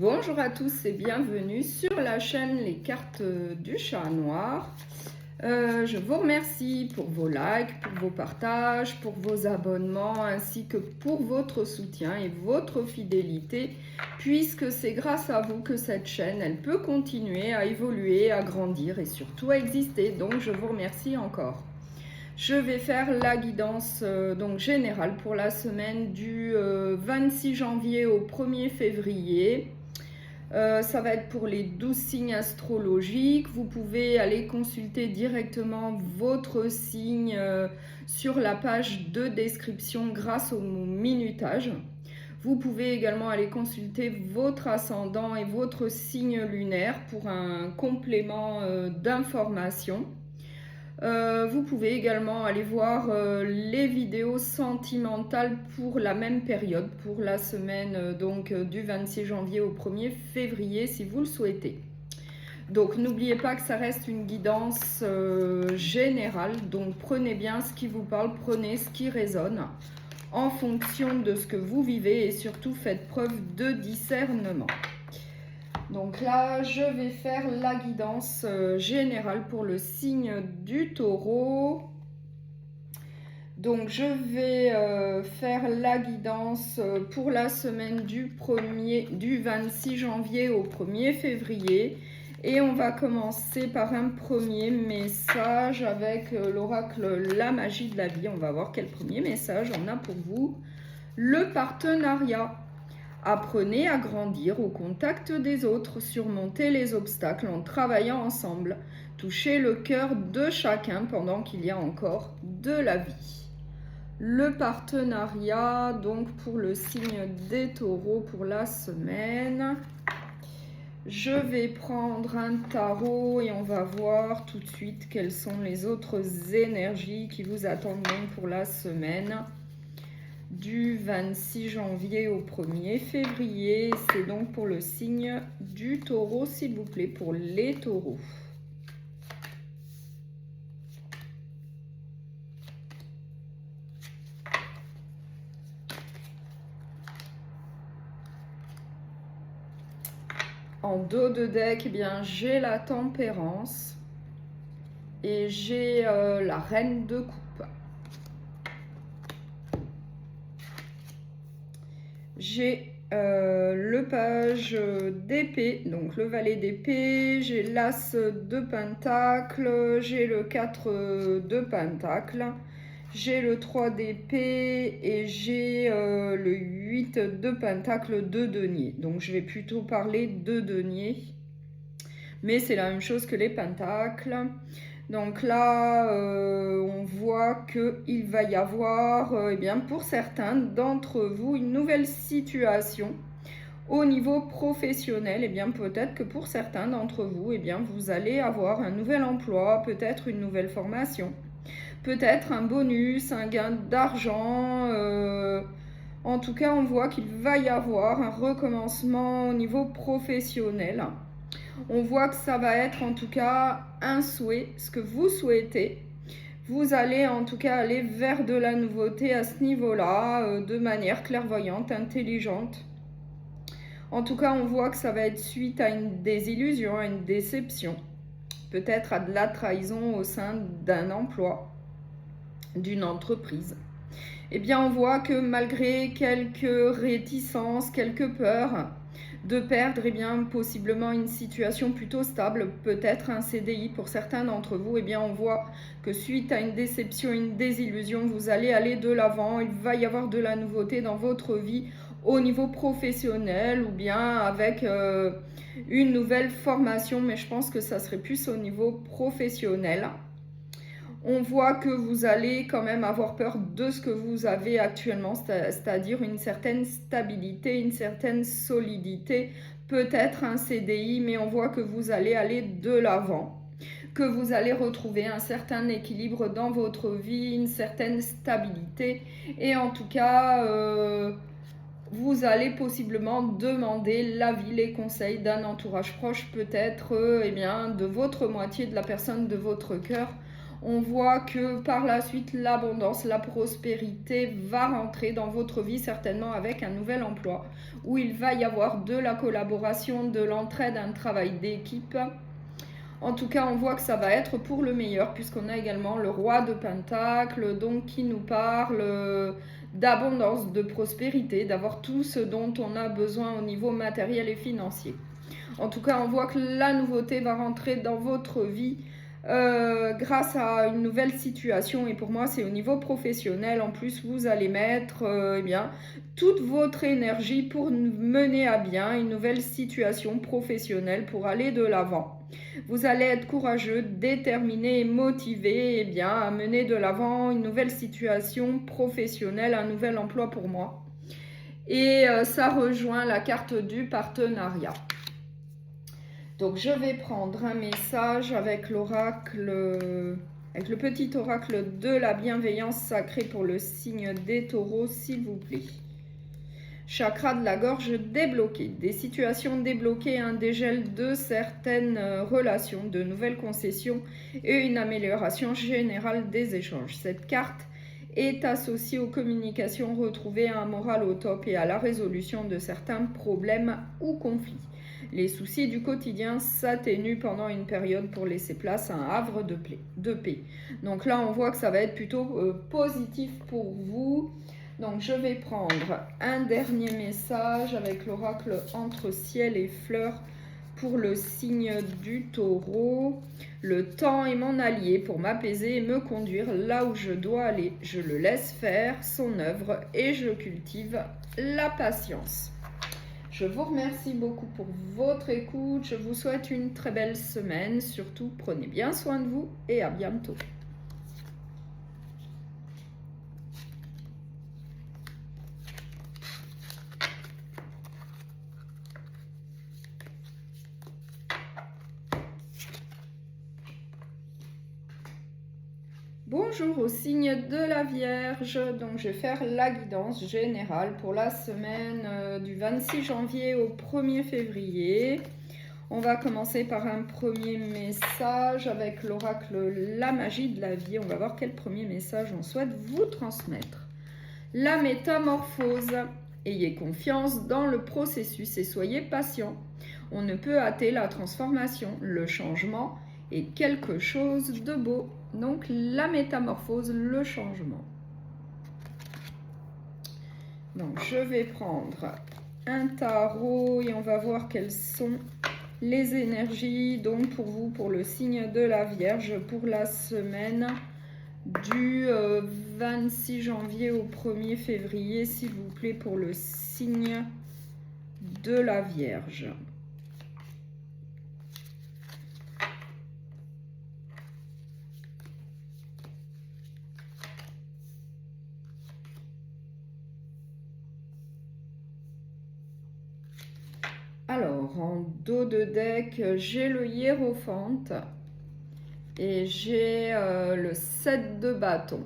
Bonjour à tous et bienvenue sur la chaîne Les Cartes du Chat Noir. Je vous remercie pour vos likes, pour vos partages, pour vos abonnements ainsi que pour votre soutien et votre fidélité puisque c'est grâce à vous que cette chaîne elle peut continuer à évoluer, à grandir et surtout à exister. Donc je vous remercie encore. Je vais faire la guidance générale pour la semaine du 26 janvier au 1er février. Ça va être pour les 12 signes astrologiques. Vous pouvez aller consulter directement votre signe sur la page de description grâce au minutage. Vous pouvez également aller consulter votre ascendant et votre signe lunaire pour un complément d'information. Vous pouvez également aller voir les vidéos sentimentales pour la même période, pour la semaine du 26 janvier au 1er février si vous le souhaitez. Donc n'oubliez pas que ça reste une guidance générale, donc prenez bien ce qui vous parle, prenez ce qui résonne en fonction de ce que vous vivez et surtout faites preuve de discernement. Donc là, je vais faire la guidance générale pour le signe du Taureau. Donc je vais faire la guidance pour la semaine du 26 janvier au 1er février. Et on va commencer par un premier message avec l'oracle La Magie de la Vie. On va voir quel premier message on a pour vous. Le partenariat. Apprenez à grandir au contact des autres, surmontez les obstacles en travaillant ensemble, touchez le cœur de chacun pendant qu'il y a encore de la vie. Le partenariat, donc pour le signe des taureaux pour la semaine. Je vais prendre un tarot et on va voir tout de suite quelles sont les autres énergies qui vous attendent donc pour la semaine. Du 26 janvier au 1er février, c'est donc pour le signe du taureau, s'il vous plaît, pour les taureaux. En dos de deck, eh bien, j'ai la tempérance et j'ai la reine de coupe. J'ai le page d'épée, donc le valet d'épée, j'ai l'as de pentacle, j'ai le 4 de pentacle, j'ai le 3 d'épée et j'ai le 8 de pentacle de denier. Donc je vais plutôt parler de denier, mais c'est la même chose que les pentacles. Donc là, on voit qu'il va y avoir, eh bien, pour certains d'entre vous, une nouvelle situation au niveau professionnel. Eh bien, peut-être que pour certains d'entre vous, eh bien, vous allez avoir un nouvel emploi, peut-être une nouvelle formation, peut-être un bonus, un gain d'argent. En tout cas, on voit qu'il va y avoir un recommencement au niveau professionnel. On voit que ça va être en tout cas un souhait, ce que vous souhaitez. Vous allez en tout cas aller vers de la nouveauté à ce niveau-là, de manière clairvoyante, intelligente. En tout cas, on voit que ça va être suite à une désillusion, à une déception. Peut-être à de la trahison au sein d'un emploi, d'une entreprise. Eh bien, on voit que malgré quelques réticences, quelques peurs, de perdre eh bien, possiblement une situation plutôt stable, peut-être un CDI pour certains d'entre vous, eh bien, on voit que suite à une déception, une désillusion, vous allez aller de l'avant, il va y avoir de la nouveauté dans votre vie au niveau professionnel ou bien avec une nouvelle formation, mais je pense que ça serait plus au niveau professionnel. On voit que vous allez quand même avoir peur de ce que vous avez actuellement, c'est-à-dire une certaine stabilité, une certaine solidité, peut-être un CDI, mais on voit que vous allez aller de l'avant, que vous allez retrouver un certain équilibre dans votre vie, une certaine stabilité, et en tout cas, vous allez possiblement demander l'avis, les conseils d'un entourage proche, peut-être eh bien, de votre moitié, de la personne de votre cœur. On voit que par la suite, l'abondance, la prospérité va rentrer dans votre vie, certainement avec un nouvel emploi, où il va y avoir de la collaboration, de l'entraide, un travail d'équipe. En tout cas, on voit que ça va être pour le meilleur, puisqu'on a également le roi de Pentacles, donc qui nous parle d'abondance, de prospérité, d'avoir tout ce dont on a besoin au niveau matériel et financier. En tout cas, on voit que la nouveauté va rentrer dans votre vie grâce à une nouvelle situation, et pour moi c'est au niveau professionnel. En plus, vous allez mettre eh bien, toute votre énergie pour mener à bien une nouvelle situation professionnelle, pour aller de l'avant. Vous allez être courageux, déterminé et motivé eh bien, à mener de l'avant une nouvelle situation professionnelle, un nouvel emploi pour moi. Et ça rejoint la carte du partenariat. Donc je vais prendre un message avec l'oracle, avec le petit oracle de la bienveillance sacrée pour le signe des taureaux, s'il vous plaît. Chakra de la gorge débloqué, des situations débloquées, un dégel de certaines relations, de nouvelles concessions et une amélioration générale des échanges. Cette carte est associée aux communications retrouvées, à un moral au top et à la résolution de certains problèmes ou conflits. Les soucis du quotidien s'atténuent pendant une période pour laisser place à un havre de paix. Donc là, on voit que ça va être plutôt positif pour vous. Donc je vais prendre un dernier message avec l'oracle entre ciel et fleurs pour le signe du taureau. Le temps est mon allié pour m'apaiser et me conduire là où je dois aller. Je le laisse faire son œuvre et je cultive la patience. Je vous remercie beaucoup pour votre écoute. Je vous souhaite une très belle semaine. Surtout, prenez bien soin de vous et à bientôt. Bonjour au signe de la Vierge, donc je vais faire la guidance générale pour la semaine du 26 janvier au 1er février. On va commencer par un premier message avec l'oracle La Magie de la Vie. On va voir quel premier message on souhaite vous transmettre. La métamorphose. Ayez confiance dans le processus et soyez patient. On ne peut hâter la transformation, le changement est quelque chose de beau. Donc la métamorphose, le changement. Donc je vais prendre un tarot et on va voir quelles sont les énergies donc pour vous, pour le signe de la Vierge, pour la semaine du 26 janvier au 1er février, s'il vous plaît, pour le signe de la Vierge. Alors, en dos de deck, j'ai le hiérophante et j'ai le 7 de bâton.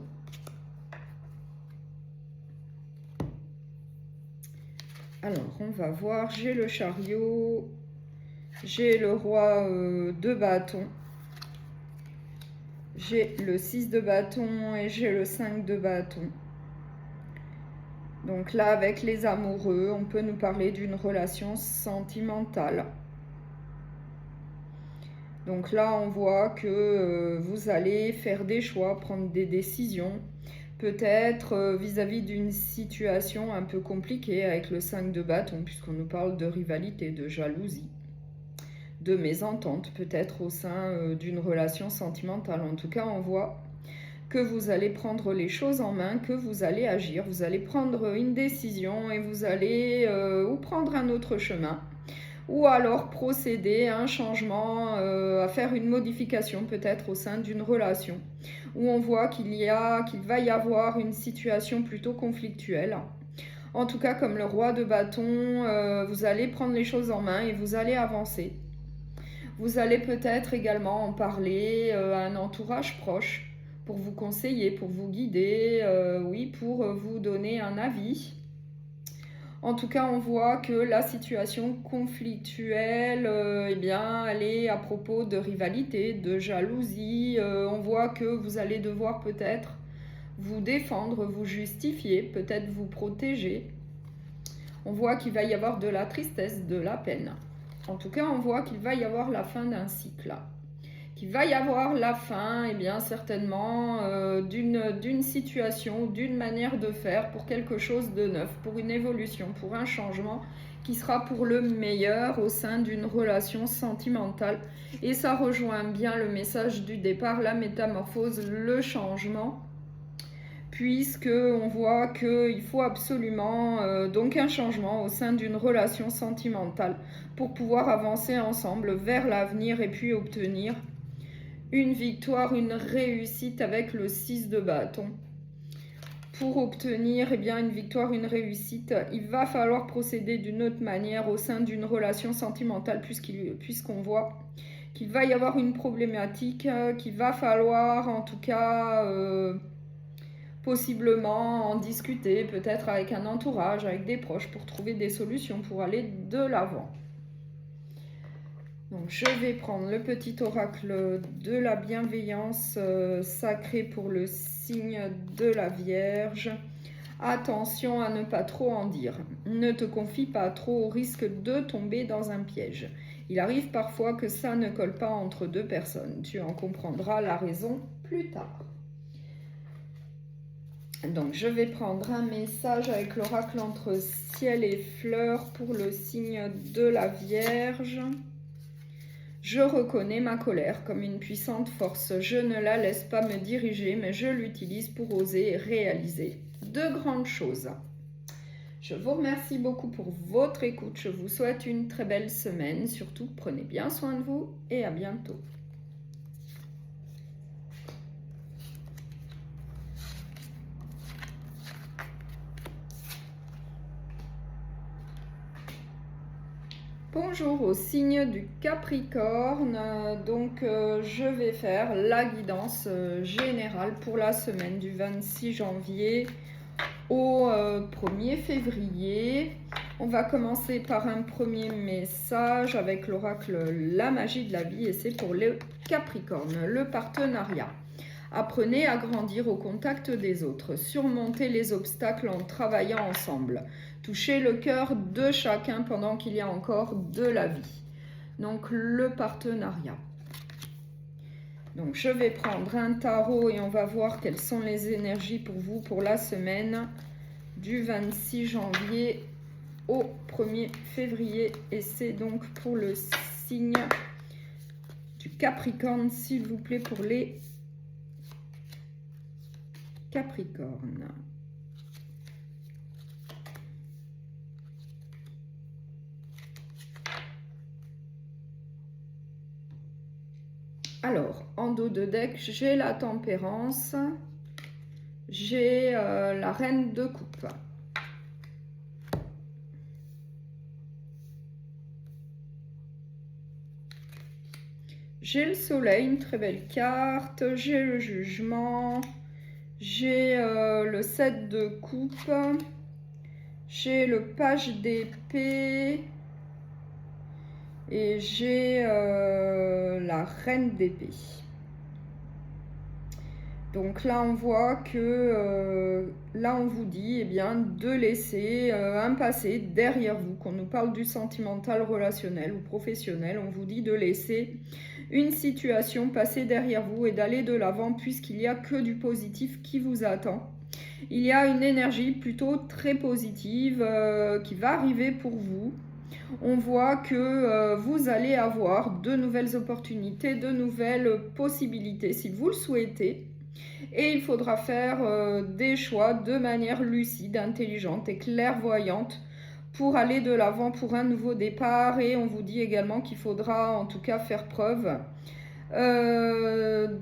Alors, on va voir, j'ai le chariot, j'ai le roi de bâton, j'ai le 6 de bâton et j'ai le 5 de bâton. Donc là, avec les amoureux, on peut nous parler d'une relation sentimentale. Donc là, on voit que vous allez faire des choix, prendre des décisions, peut-être vis-à-vis d'une situation un peu compliquée avec le 5 de bâton, puisqu'on nous parle de rivalité, de jalousie, de mésentente, peut-être au sein d'une relation sentimentale. En tout cas, on voit que vous allez prendre les choses en main, que vous allez agir, vous allez prendre une décision et vous allez ou prendre un autre chemin, ou alors procéder à un changement, à faire une modification peut-être au sein d'une relation, où on voit qu'il va y avoir une situation plutôt conflictuelle. En tout cas, comme le roi de bâton, vous allez prendre les choses en main et vous allez avancer. Vous allez peut-être également en parler à un entourage proche, pour vous conseiller, pour vous guider, oui, pour vous donner un avis. En tout cas, on voit que la situation conflictuelle, eh bien, elle est à propos de rivalité, de jalousie. On voit que vous allez devoir peut-être vous défendre, vous justifier, peut-être vous protéger. On voit qu'il va y avoir de la tristesse, de la peine. En tout cas, on voit qu'il va y avoir la fin d'un cycle. Qu'il va y avoir la fin, eh bien, certainement, d'une situation, d'une manière de faire pour quelque chose de neuf, pour une évolution, pour un changement qui sera pour le meilleur au sein d'une relation sentimentale. Et ça rejoint bien le message du départ, la métamorphose, le changement, puisque on voit qu'il faut absolument donc un changement au sein d'une relation sentimentale pour pouvoir avancer ensemble vers l'avenir et puis obtenir une victoire, une réussite avec le 6 de bâton. Pour obtenir une victoire, une réussite, il va falloir procéder d'une autre manière au sein d'une relation sentimentale puisqu'on voit qu'il va y avoir une problématique, qu'il va falloir en tout cas possiblement en discuter, peut-être avec un entourage, avec des proches pour trouver des solutions pour aller de l'avant. Donc je vais prendre le petit oracle de la bienveillance sacrée pour le signe de la Vierge. Attention à ne pas trop en dire. Ne te confie pas trop au risque de tomber dans un piège. Il arrive parfois que ça ne colle pas entre deux personnes. Tu en comprendras la raison plus tard. Donc je vais prendre un message avec l'oracle entre ciel et fleurs pour le signe de la Vierge. Je reconnais ma colère comme une puissante force. Je ne la laisse pas me diriger, mais je l'utilise pour oser réaliser de grandes choses. Je vous remercie beaucoup pour votre écoute. Je vous souhaite une très belle semaine. Surtout, prenez bien soin de vous et à bientôt. Bonjour au signe du Capricorne, donc je vais faire la guidance générale pour la semaine du 26 janvier au 1er février. On va commencer par un premier message avec l'oracle La magie de la vie et c'est pour les Capricornes, le partenariat. Apprenez à grandir au contact des autres, surmontez les obstacles en travaillant ensemble. Touchez le cœur de chacun pendant qu'il y a encore de la vie. Donc le partenariat. Donc je vais prendre un tarot et on va voir quelles sont les énergies pour vous pour la semaine du 26 janvier au 1er février. Et c'est donc pour le signe du Capricorne, s'il vous plaît, pour les Capricorne. Alors, en dos de deck, j'ai la tempérance, j'ai la reine de coupe. J'ai le soleil, une très belle carte, j'ai le jugement, j'ai le 7 de coupe, j'ai le page d'épée et j'ai la reine d'épée. Donc là, on voit que là, on vous dit de laisser un passé derrière vous. Quand on nous parle du sentimental, relationnel ou professionnel, on vous dit de laisser une situation passer derrière vous et d'aller de l'avant puisqu'il n'y a que du positif qui vous attend. Il y a une énergie plutôt très positive qui va arriver pour vous. On voit que vous allez avoir de nouvelles opportunités, de nouvelles possibilités si vous le souhaitez. Et il faudra faire des choix de manière lucide, intelligente et clairvoyante pour aller de l'avant pour un nouveau départ. Et on vous dit également qu'il faudra en tout cas faire preuve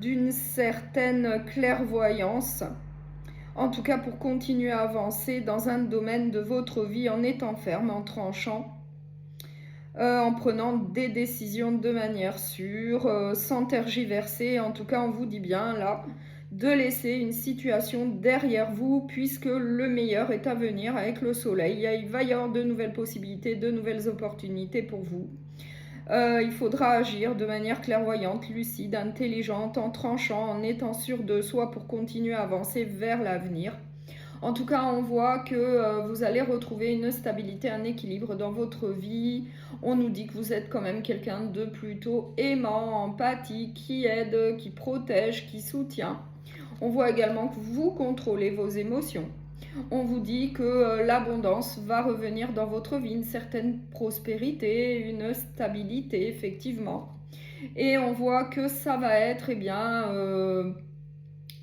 d'une certaine clairvoyance. En tout cas pour continuer à avancer dans un domaine de votre vie en étant ferme, en tranchant. En prenant des décisions de manière sûre, sans tergiverser. En tout cas, on vous dit bien là de laisser une situation derrière vous puisque le meilleur est à venir avec le soleil. Il va y avoir de nouvelles possibilités, de nouvelles opportunités pour vous. Il faudra agir de manière clairvoyante, lucide, intelligente, en tranchant, en étant sûr de soi pour continuer à avancer vers l'avenir. En tout cas, on voit que vous allez retrouver une stabilité, un équilibre dans votre vie. On nous dit que vous êtes quand même quelqu'un de plutôt aimant, empathique, qui aide, qui protège, qui soutient. On voit également que vous contrôlez vos émotions. On vous dit que l'abondance va revenir dans votre vie, une certaine prospérité, une stabilité, effectivement. Et on voit que ça va être,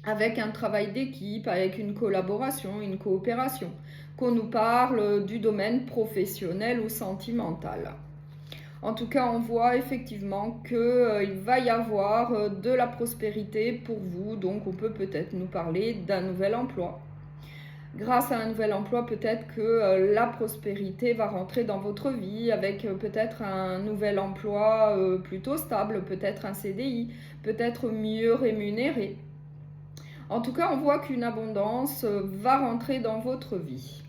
avec un travail d'équipe, avec une collaboration, une coopération, qu'on nous parle du domaine professionnel ou sentimental. En tout cas, on voit effectivement qu'il va y avoir de la prospérité pour vous, donc on peut peut-être nous parler d'un nouvel emploi. Grâce à un nouvel emploi, peut-être que la prospérité va rentrer dans votre vie avec peut-être un nouvel emploi plutôt stable, peut-être un CDI, peut-être mieux rémunéré. En tout cas, on voit qu'une abondance va rentrer dans votre vie.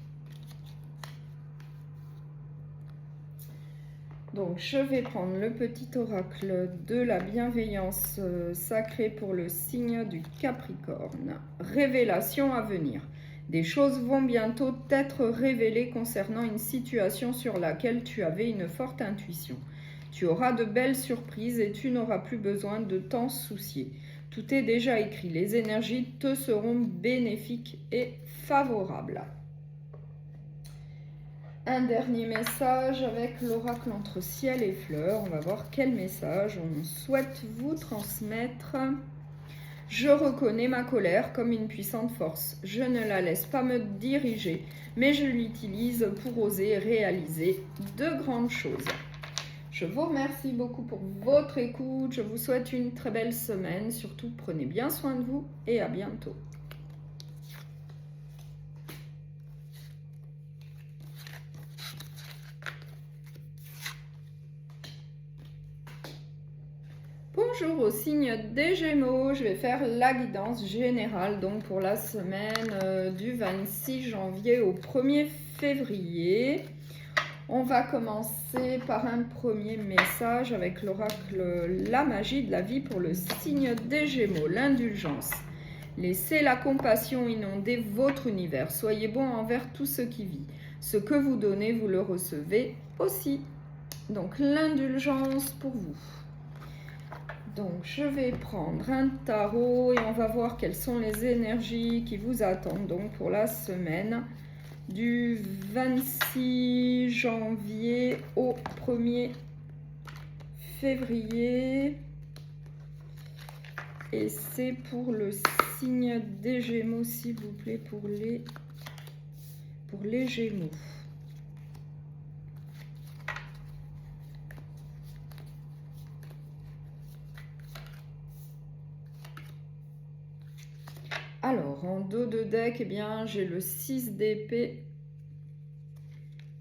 Donc, je vais prendre le petit oracle de la bienveillance sacrée pour le signe du Capricorne. Révélation à venir. Des choses vont bientôt être révélées concernant une situation sur laquelle tu avais une forte intuition. Tu auras de belles surprises et tu n'auras plus besoin de t'en soucier. Tout est déjà écrit. Les énergies te seront bénéfiques et favorables. Un dernier message avec l'oracle entre ciel et fleurs. On va voir quel message on souhaite vous transmettre. Je reconnais ma colère comme une puissante force. Je ne la laisse pas me diriger, mais je l'utilise pour oser réaliser de grandes choses. Je vous remercie beaucoup pour votre écoute. Je vous souhaite une très belle semaine. Surtout, prenez bien soin de vous et à bientôt. Bonjour au signe des Gémeaux, je vais faire la guidance générale donc pour la semaine du 26 janvier au 1er février. On va commencer par un premier message avec l'oracle La magie de la vie pour le signe des Gémeaux, l'indulgence. Laissez la compassion inonder votre univers, soyez bon envers tout ce qui vit. Ce que vous donnez, vous le recevez aussi. Donc l'indulgence pour vous. Donc, je vais prendre un tarot et on va voir quelles sont les énergies qui vous attendent donc pour la semaine du 26 janvier au 1er février. Et c'est pour le signe des Gémeaux, s'il vous plaît, pour les Gémeaux. Alors, en dos de deck, eh bien, j'ai le 6 d'épée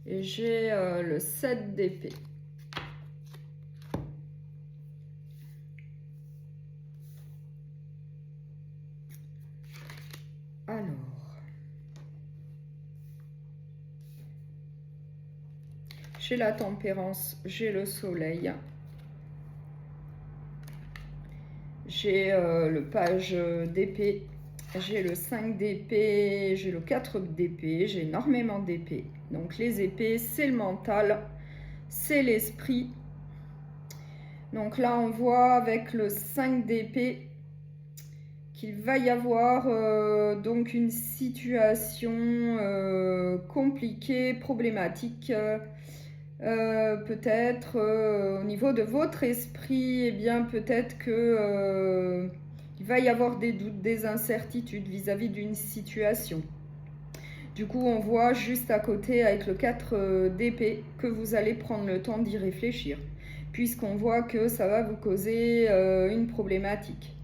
et j'ai le 7 d'épée. Alors, j'ai la tempérance, j'ai le soleil, j'ai le page d'épée. J'ai le 5 d'épée, j'ai le 4 d'épée, j'ai énormément d'épées. Donc les épées, c'est le mental, c'est l'esprit. Donc là, on voit avec le 5 d'épée qu'il va y avoir donc une situation compliquée, problématique. Peut-être au niveau de votre esprit, eh bien peut-être que... il va y avoir des doutes, des incertitudes vis-à-vis d'une situation. Du coup, on voit juste à côté avec le 4 d'épée que vous allez prendre le temps d'y réfléchir, puisqu'on voit que ça va vous causer une problématique.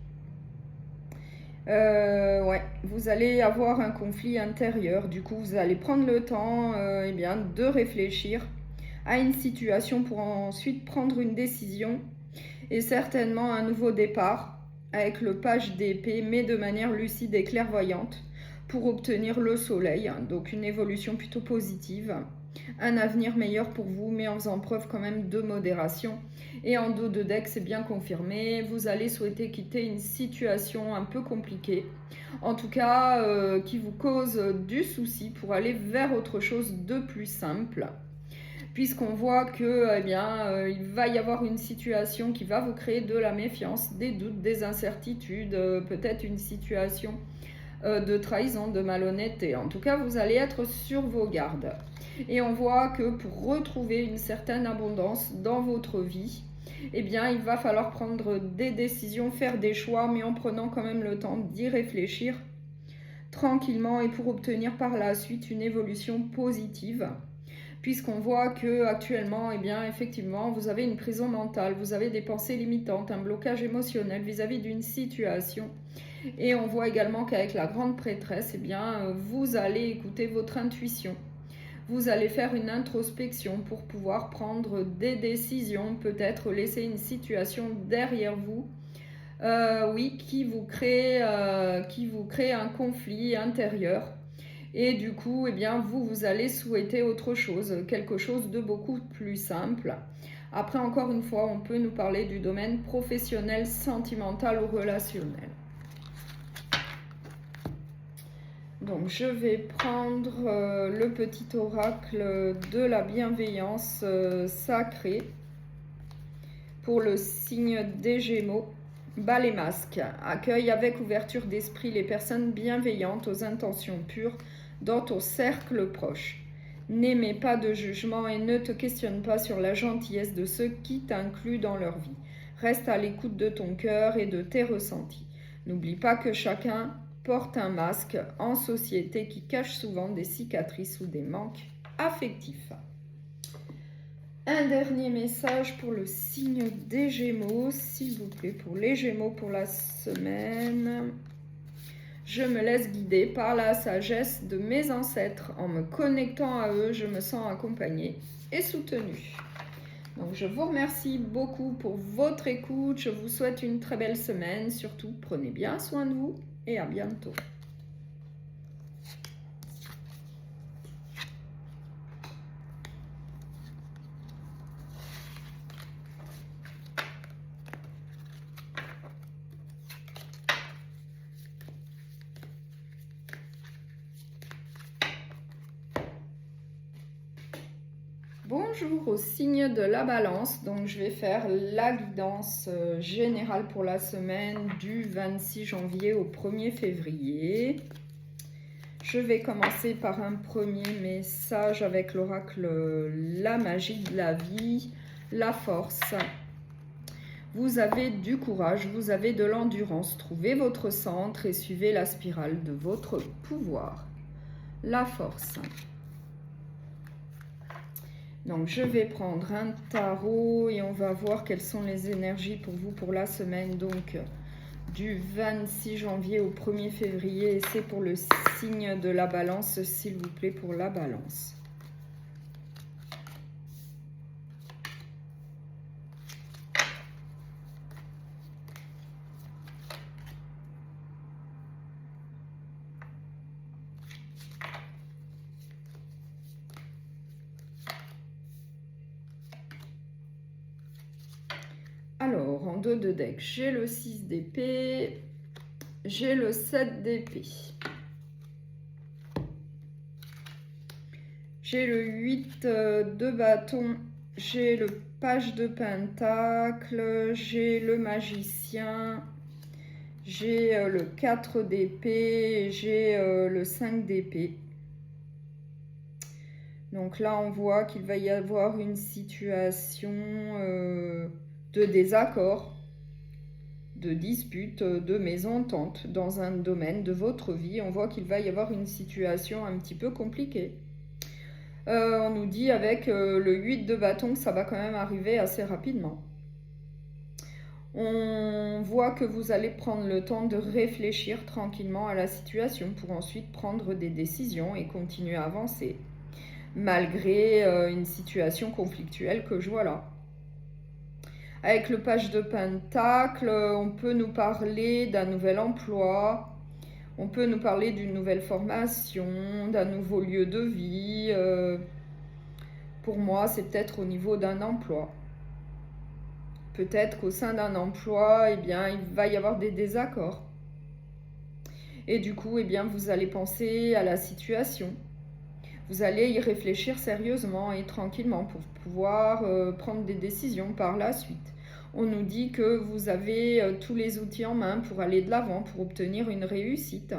Ouais, vous allez avoir un conflit intérieur. Du coup, vous allez prendre le temps de réfléchir à une situation pour ensuite prendre une décision et certainement un nouveau départ. avec le page d'épée, mais de manière lucide et clairvoyante pour obtenir le soleil. Donc une évolution plutôt positive, un avenir meilleur pour vous, mais en faisant preuve quand même de modération. Et en dos de deck, c'est bien confirmé, vous allez souhaiter quitter une situation un peu compliquée, en tout cas qui vous cause du souci pour aller vers autre chose de plus simple. Puisqu'on voit que il va y avoir une situation qui va vous créer de la méfiance, des doutes, des incertitudes, peut-être une situation de trahison, de malhonnêteté. En tout cas, vous allez être sur vos gardes. Et on voit que pour retrouver une certaine abondance dans votre vie, eh bien, il va falloir prendre des décisions, faire des choix, mais en prenant quand même le temps d'y réfléchir tranquillement et pour obtenir par la suite une évolution positive. Puisqu'on voit que actuellement, eh bien, effectivement, vous avez une prison mentale, vous avez des pensées limitantes, un blocage émotionnel vis-à-vis d'une situation. Et on voit également qu'avec la grande prêtresse, eh bien, vous allez écouter votre intuition. Vous allez faire une introspection pour pouvoir prendre des décisions, peut-être laisser une situation derrière vous, oui, qui vous crée un conflit intérieur. Et du coup, eh bien, vous allez souhaiter autre chose, quelque chose de beaucoup plus simple. Après, encore une fois, on peut nous parler du domaine professionnel, sentimental ou relationnel. Donc, je vais prendre le petit oracle de la bienveillance sacrée pour le signe des Gémeaux. Bas les masques. Accueille avec ouverture d'esprit les personnes bienveillantes aux intentions pures dans ton cercle proche. N'émets pas de jugement et ne te questionne pas sur la gentillesse de ceux qui t'incluent dans leur vie. Reste à l'écoute de ton cœur et de tes ressentis. N'oublie pas que chacun porte un masque en société qui cache souvent des cicatrices ou des manques affectifs. Un dernier message pour le signe des Gémeaux, s'il vous plaît, pour les Gémeaux pour la semaine. Je me laisse guider par la sagesse de mes ancêtres. En me connectant à eux, je me sens accompagnée et soutenue. Donc, je vous remercie beaucoup pour votre écoute. Je vous souhaite une très belle semaine. Surtout, prenez bien soin de vous et à bientôt. Bonjour au signe de la balance, donc je vais faire la guidance générale pour la semaine du 26 janvier au 1er février. Je vais commencer par un premier message avec l'oracle La magie de la vie, la force. Vous avez du courage, vous avez de l'endurance, trouvez votre centre et suivez la spirale de votre pouvoir. La force. Donc, je vais prendre un tarot et on va voir quelles sont les énergies pour vous pour la semaine. Donc, du 26 janvier au 1er février. Et c'est pour le signe de la balance, s'il vous plaît, pour la balance. Alors, en dos de deck, j'ai le 6 d'épée, j'ai le 7 d'épée, j'ai le 8 de bâton, j'ai le page de pentacle, j'ai le magicien, j'ai le 4 d'épée, j'ai le 5 d'épée. Donc là, on voit qu'il va y avoir une situation de désaccord, de dispute, de mésentente dans un domaine de votre vie. On voit qu'il va y avoir une situation un petit peu compliquée. On nous dit avec le 8 de bâton que ça va quand même arriver assez rapidement. On voit que vous allez prendre le temps de réfléchir tranquillement à la situation pour ensuite prendre des décisions et continuer à avancer, malgré une situation conflictuelle que je vois là. Avec le page de Pentacle, on peut nous parler d'un nouvel emploi, on peut nous parler d'une nouvelle formation, d'un nouveau lieu de vie. Pour moi, c'est peut-être au niveau d'un emploi. Peut-être qu'au sein d'un emploi, eh bien, il va y avoir des désaccords. Et du coup, eh bien, vous allez penser à la situation. Vous allez y réfléchir sérieusement et tranquillement pour pouvoir prendre des décisions par la suite. On nous dit que vous avez tous les outils en main pour aller de l'avant, pour obtenir une réussite.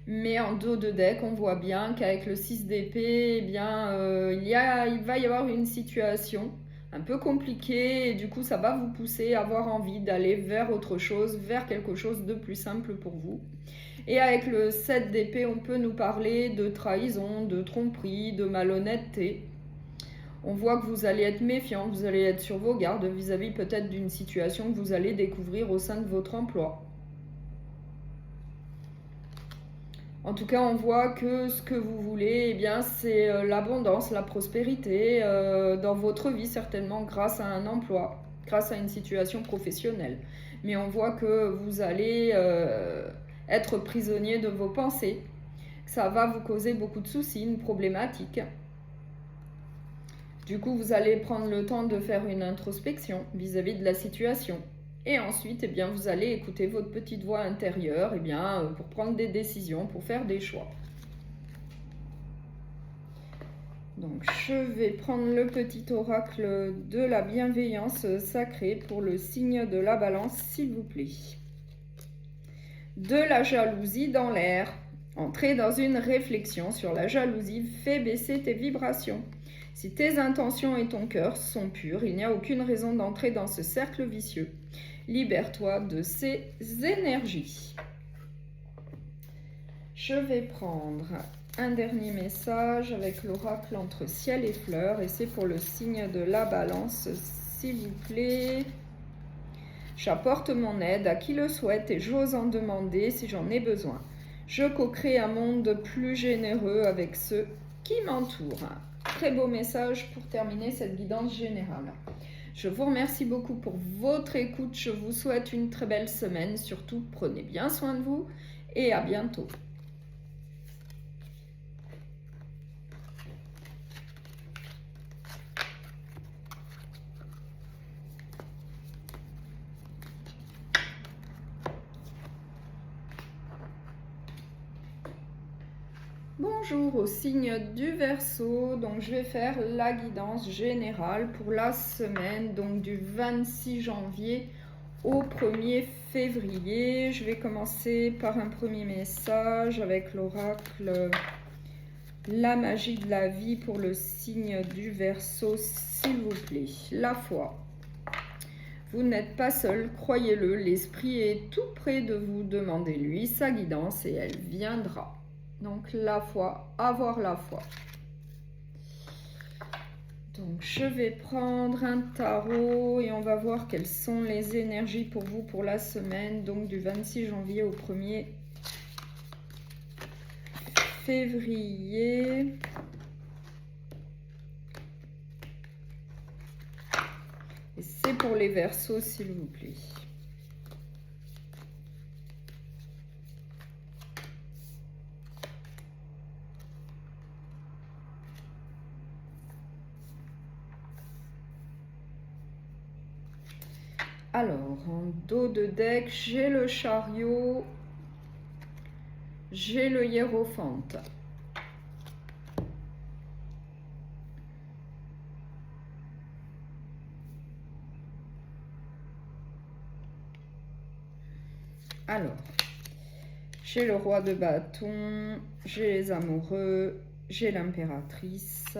Mais en dos de deck, on voit bien qu'avec le 6 d'épée, eh bien, il va y avoir une situation un peu compliquée et du coup, ça va vous pousser à avoir envie d'aller vers autre chose, vers quelque chose de plus simple pour vous. Et avec le 7 d'épée, on peut nous parler de trahison, de tromperie, de malhonnêteté. On voit que vous allez être méfiant, vous allez être sur vos gardes vis-à-vis peut-être d'une situation que vous allez découvrir au sein de votre emploi. En tout cas, on voit que ce que vous voulez, eh bien, c'est l'abondance, la prospérité dans votre vie, certainement grâce à un emploi, grâce à une situation professionnelle. Mais on voit que vous allez être prisonnier de vos pensées. Ça va vous causer beaucoup de soucis, une problématique. Du coup, vous allez prendre le temps de faire une introspection vis-à-vis de la situation. Et ensuite, eh bien, vous allez écouter votre petite voix intérieure eh bien, pour prendre des décisions, pour faire des choix. Donc, je vais prendre le petit oracle de la bienveillance sacrée pour le signe de la balance, s'il vous plaît. De la jalousie dans l'air. Entrer dans une réflexion sur la jalousie fait baisser tes vibrations. Si tes intentions et ton cœur sont purs, il n'y a aucune raison d'entrer dans ce cercle vicieux. Libère-toi de ces énergies. Je vais prendre un dernier message avec l'oracle entre ciel et fleurs et c'est pour le signe de la balance, s'il vous plaît. J'apporte mon aide à qui le souhaite et j'ose en demander si j'en ai besoin. Je co-crée un monde plus généreux avec ceux qui m'entourent. Très beau message pour terminer cette guidance générale. Je vous remercie beaucoup pour votre écoute. Je vous souhaite une très belle semaine. Surtout, prenez bien soin de vous et à bientôt. Bonjour au signe du Verseau, donc je vais faire la guidance générale pour la semaine, donc du 26 janvier au 1er février. Je vais commencer par un premier message avec l'oracle La magie de la vie pour le signe du Verseau, s'il vous plaît. La foi. Vous n'êtes pas seul, croyez-le, l'esprit est tout près de vous, demandez-lui sa guidance et elle viendra. Donc la foi, avoir la foi. Donc je vais prendre un tarot et on va voir quelles sont les énergies pour vous pour la semaine, donc du 26 janvier au 1er février. Et c'est pour les Verseaux, s'il vous plaît. Alors, en dos de deck, j'ai le chariot, j'ai le hiérophante. Alors, j'ai le roi de bâton, j'ai les amoureux, j'ai l'impératrice,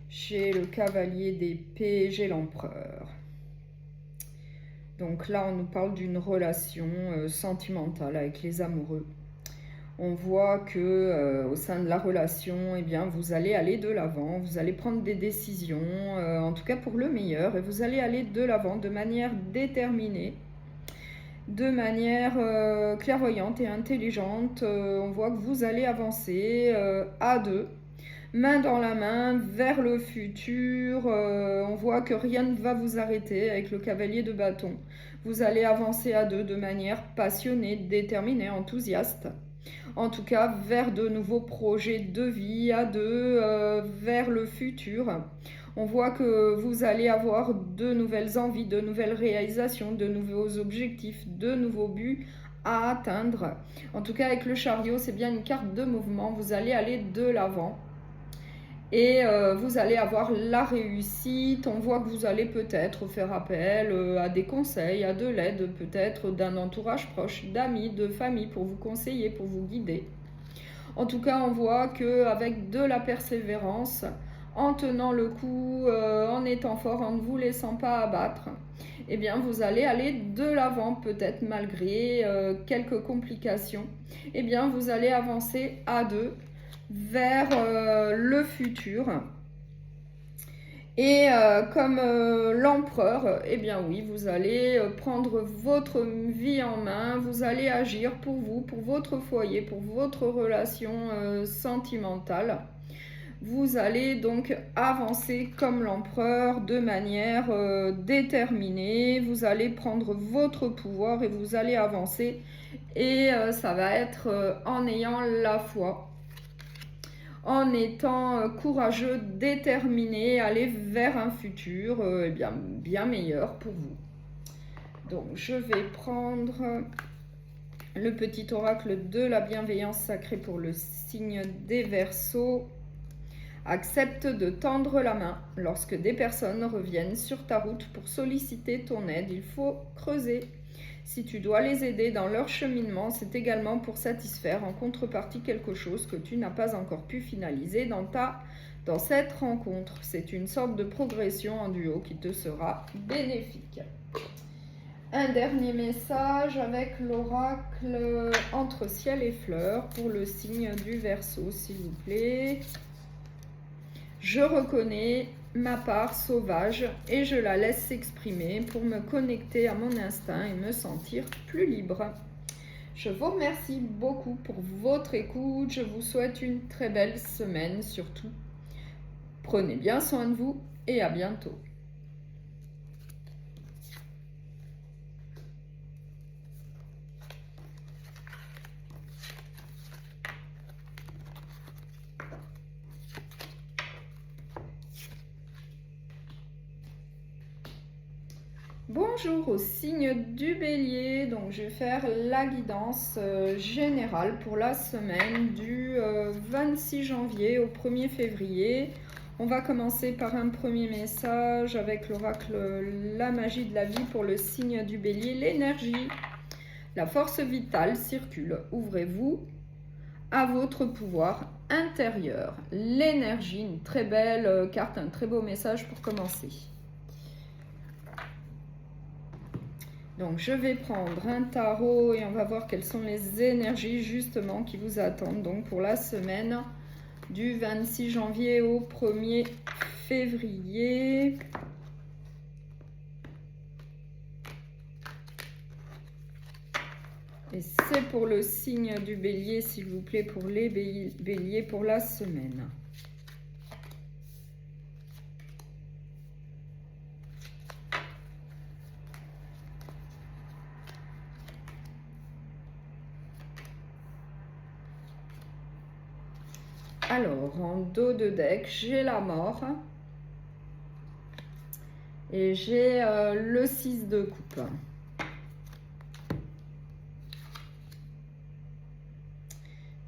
j'ai le cavalier d'épée, j'ai l'empereur. Donc là, on nous parle d'une relation sentimentale avec les amoureux. On voit que au sein de la relation, eh bien, vous allez aller de l'avant, vous allez prendre des décisions, en tout cas pour le meilleur, et vous allez aller de l'avant de manière déterminée, de manière clairvoyante et intelligente. On voit que vous allez avancer à deux main dans la main, vers le futur. On voit que rien ne va vous arrêter avec le cavalier de bâton. Vous allez avancer à deux de manière passionnée, déterminée, enthousiaste. En tout cas, vers de nouveaux projets de vie à deux, vers le futur. On voit que vous allez avoir de nouvelles envies, de nouvelles réalisations, de nouveaux objectifs, de nouveaux buts à atteindre. En tout cas, avec le chariot, c'est bien une carte de mouvement. Vous allez aller de l'avant. Et vous allez avoir la réussite. On voit que vous allez peut-être faire appel à des conseils, à de l'aide, peut-être d'un entourage proche, d'amis, de famille pour vous conseiller, pour vous guider. En tout cas, on voit qu'avec de la persévérance, en tenant le coup, en étant fort, en ne vous laissant pas abattre, eh bien, vous allez aller de l'avant, peut-être malgré quelques complications. Eh bien, vous allez avancer à deux vers le futur. Et comme l'empereur, eh bien oui, vous allez prendre votre vie en main, vous allez agir pour vous, pour votre foyer, pour votre relation sentimentale. Vous allez donc avancer comme l'empereur de manière déterminée. Vous allez prendre votre pouvoir et vous allez avancer. Et ça va être en ayant la foi, en étant courageux, déterminé, aller vers un futur bien meilleur pour vous. Donc, je vais prendre le petit oracle de la bienveillance sacrée pour le signe des Verseaux. Accepte de tendre la main. Lorsque des personnes reviennent sur ta route pour solliciter ton aide, il faut creuser. Si tu dois les aider dans leur cheminement, c'est également pour satisfaire en contrepartie quelque chose que tu n'as pas encore pu finaliser dans cette rencontre. C'est une sorte de progression en duo qui te sera bénéfique. Un dernier message avec l'oracle entre ciel et fleurs pour le signe du Verseau, s'il vous plaît. Je reconnais ma part sauvage et je la laisse s'exprimer pour me connecter à mon instinct et me sentir plus libre. Je vous remercie beaucoup pour votre écoute. Je vous souhaite une très belle semaine surtout. Prenez bien soin de vous et à bientôt. Bonjour au signe du Bélier, donc je vais faire la guidance générale pour la semaine du 26 janvier au 1er février. On va commencer par un premier message avec l'oracle La magie de la vie pour le signe du Bélier. L'énergie, la force vitale circule. Ouvrez-vous à votre pouvoir intérieur. L'énergie, une très belle carte, un très beau message pour commencer. Donc, je vais prendre un tarot et on va voir quelles sont les énergies justement qui vous attendent donc pour la semaine du 26 janvier au 1er février. Et c'est pour le signe du Bélier, s'il vous plaît, pour les béliers pour la semaine. Alors, en dos de deck, j'ai la mort. Et j'ai le 6 de coupe.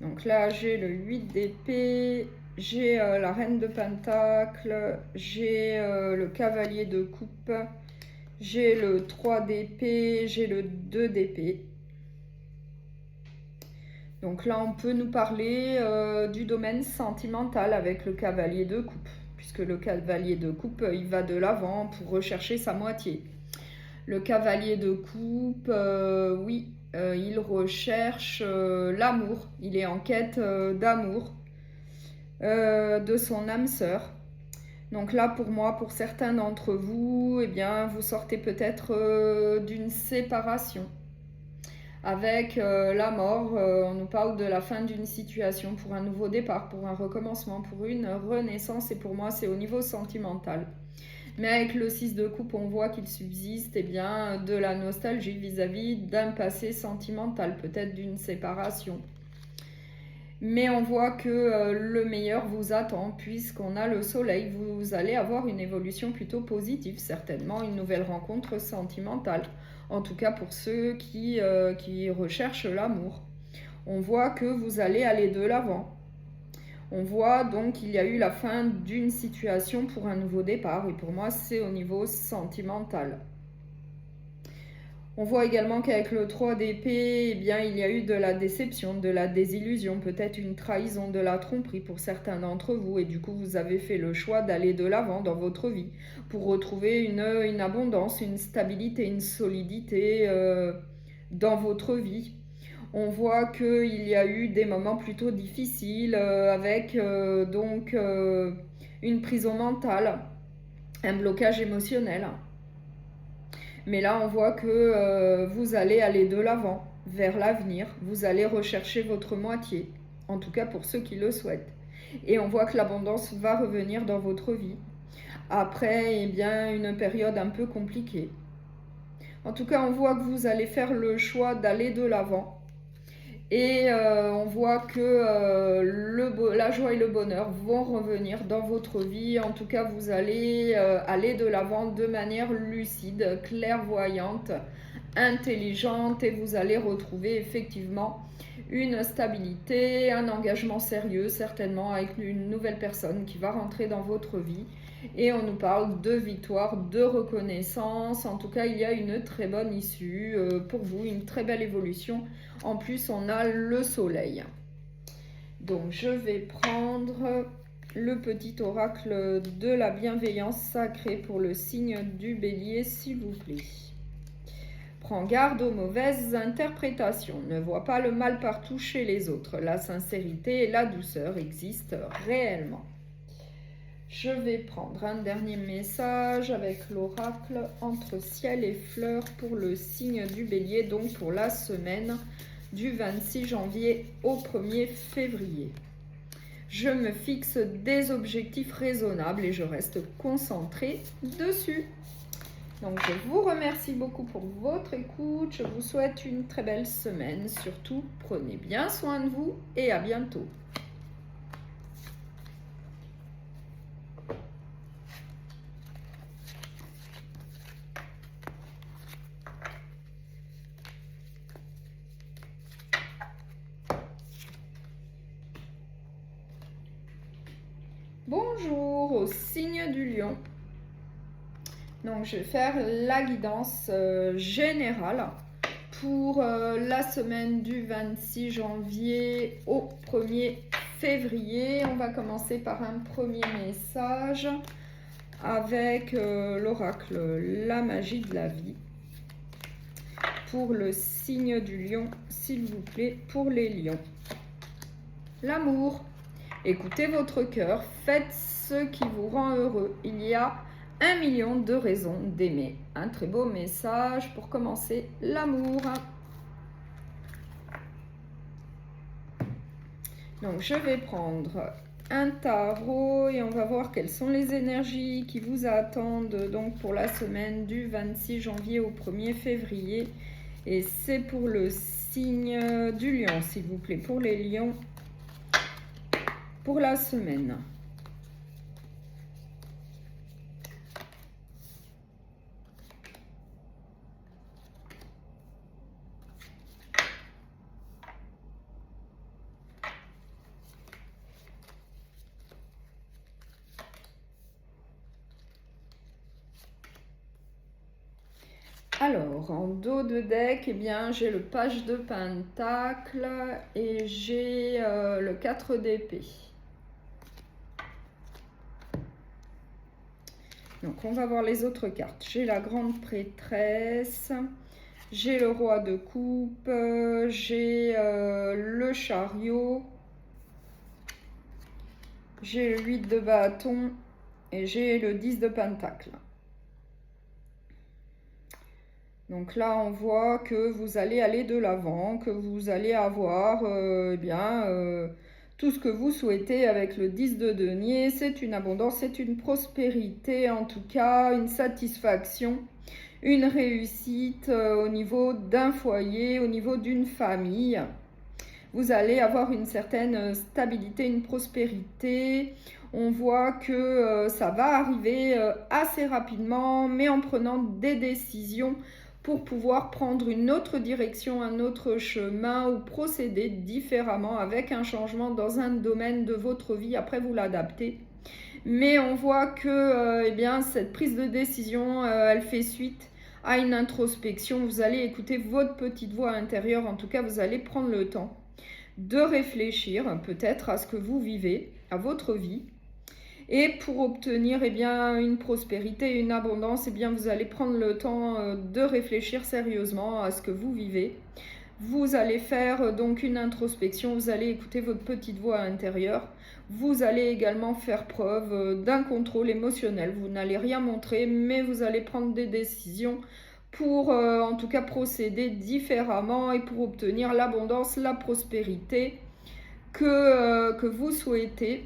Donc là, j'ai le 8 d'épée, j'ai la reine de pentacle, j'ai le cavalier de coupe, j'ai le 3 d'épée, j'ai le 2 d'épée. Donc là, on peut nous parler du domaine sentimental avec le cavalier de coupe, puisque le cavalier de coupe, il va de l'avant pour rechercher sa moitié. Le cavalier de coupe, oui, il recherche l'amour, il est en quête d'amour de son âme sœur. Donc là, pour moi, pour certains d'entre vous, eh bien, vous sortez peut-être d'une séparation Avec la mort, on nous parle de la fin d'une situation, pour un nouveau départ, pour un recommencement, pour une renaissance. Et pour moi, c'est au niveau sentimental. Mais avec le 6 de coupe, on voit qu'il subsiste bien, de la nostalgie vis-à-vis d'un passé sentimental, peut-être d'une séparation. Mais on voit que le meilleur vous attend, puisqu'on a le soleil. Vous allez avoir une évolution plutôt positive, certainement une nouvelle rencontre sentimentale. En tout cas pour ceux qui recherchent l'amour. On voit que vous allez aller de l'avant. On voit donc qu'il y a eu la fin d'une situation pour un nouveau départ. Et pour moi, c'est au niveau sentimental. On voit également qu'avec le 3 d'épée, eh bien, il y a eu de la déception, de la désillusion, peut-être une trahison, de la tromperie pour certains d'entre vous. Et du coup, vous avez fait le choix d'aller de l'avant dans votre vie pour retrouver une abondance, une stabilité, une solidité dans votre vie. On voit qu'il y a eu des moments plutôt difficiles avec une prison mentale, un blocage émotionnel. Mais là, on voit que vous allez aller de l'avant, vers l'avenir. Vous allez rechercher votre moitié, en tout cas pour ceux qui le souhaitent. Et on voit que l'abondance va revenir dans votre vie, après une période un peu compliquée. En tout cas, on voit que vous allez faire le choix d'aller de l'avant. Et on voit que la joie et le bonheur vont revenir dans votre vie. En tout cas, vous allez aller de l'avant de manière lucide, clairvoyante, intelligente. Et vous allez retrouver effectivement une stabilité, un engagement sérieux, certainement avec une nouvelle personne qui va rentrer dans votre vie. Et on nous parle de victoire, de reconnaissance. En tout cas, il y a une très bonne issue pour vous, une très belle évolution. En plus, on a le soleil. Donc, je vais prendre le petit oracle de la bienveillance sacrée pour le signe du bélier, s'il vous plaît. Prends garde aux mauvaises interprétations. Ne vois pas le mal partout chez les autres. La sincérité et la douceur existent réellement. Je vais prendre un dernier message avec l'oracle entre ciel et fleurs pour le signe du bélier, donc pour la semaine du 26 janvier au 1er février. Je me fixe des objectifs raisonnables et je reste concentrée dessus. Donc je vous remercie beaucoup pour votre écoute. Je vous souhaite une très belle semaine. Surtout, prenez bien soin de vous et à bientôt. Bonjour au signe du lion. Donc je vais faire la guidance générale pour la semaine du 26 janvier au 1er février. On va commencer par un premier message avec l'oracle La magie de la vie pour le signe du lion, s'il vous plaît, pour les lions. L'amour. Écoutez votre cœur, faites ce qui vous rend heureux. Il y a 1 million de raisons d'aimer. Un très beau message pour commencer l'amour. Donc je vais prendre un tarot et on va voir quelles sont les énergies qui vous attendent donc pour la semaine du 26 janvier au 1er février. Et c'est pour le signe du lion, s'il vous plaît, pour les lions. Pour la semaine. Alors, en dos de deck, eh bien, j'ai le page de pentacle et j'ai le 4 d'épée. Donc, on va voir les autres cartes. J'ai la grande prêtresse, j'ai le roi de coupe, j'ai le chariot, j'ai le 8 de bâton et j'ai le 10 de pentacle. Donc là, on voit que vous allez aller de l'avant, que vous allez avoir tout ce que vous souhaitez avec le 10 de denier. C'est une abondance, c'est une prospérité, en tout cas, une satisfaction, une réussite au niveau d'un foyer, au niveau d'une famille. Vous allez avoir une certaine stabilité, une prospérité. On voit que ça va arriver assez rapidement, mais en prenant des décisions pour pouvoir prendre une autre direction, un autre chemin ou procéder différemment avec un changement dans un domaine de votre vie. Après, vous l'adaptez. Mais on voit que cette prise de décision, elle fait suite à une introspection. Vous allez écouter votre petite voix intérieure. En tout cas, vous allez prendre le temps de réfléchir peut-être à ce que vous vivez, à votre vie. Et pour obtenir une prospérité, une abondance, vous allez prendre le temps de réfléchir sérieusement à ce que vous vivez. Vous allez faire donc une introspection, vous allez écouter votre petite voix intérieure. Vous allez également faire preuve d'un contrôle émotionnel. Vous n'allez rien montrer, mais vous allez prendre des décisions pour en tout cas procéder différemment et pour obtenir l'abondance, la prospérité que vous souhaitez.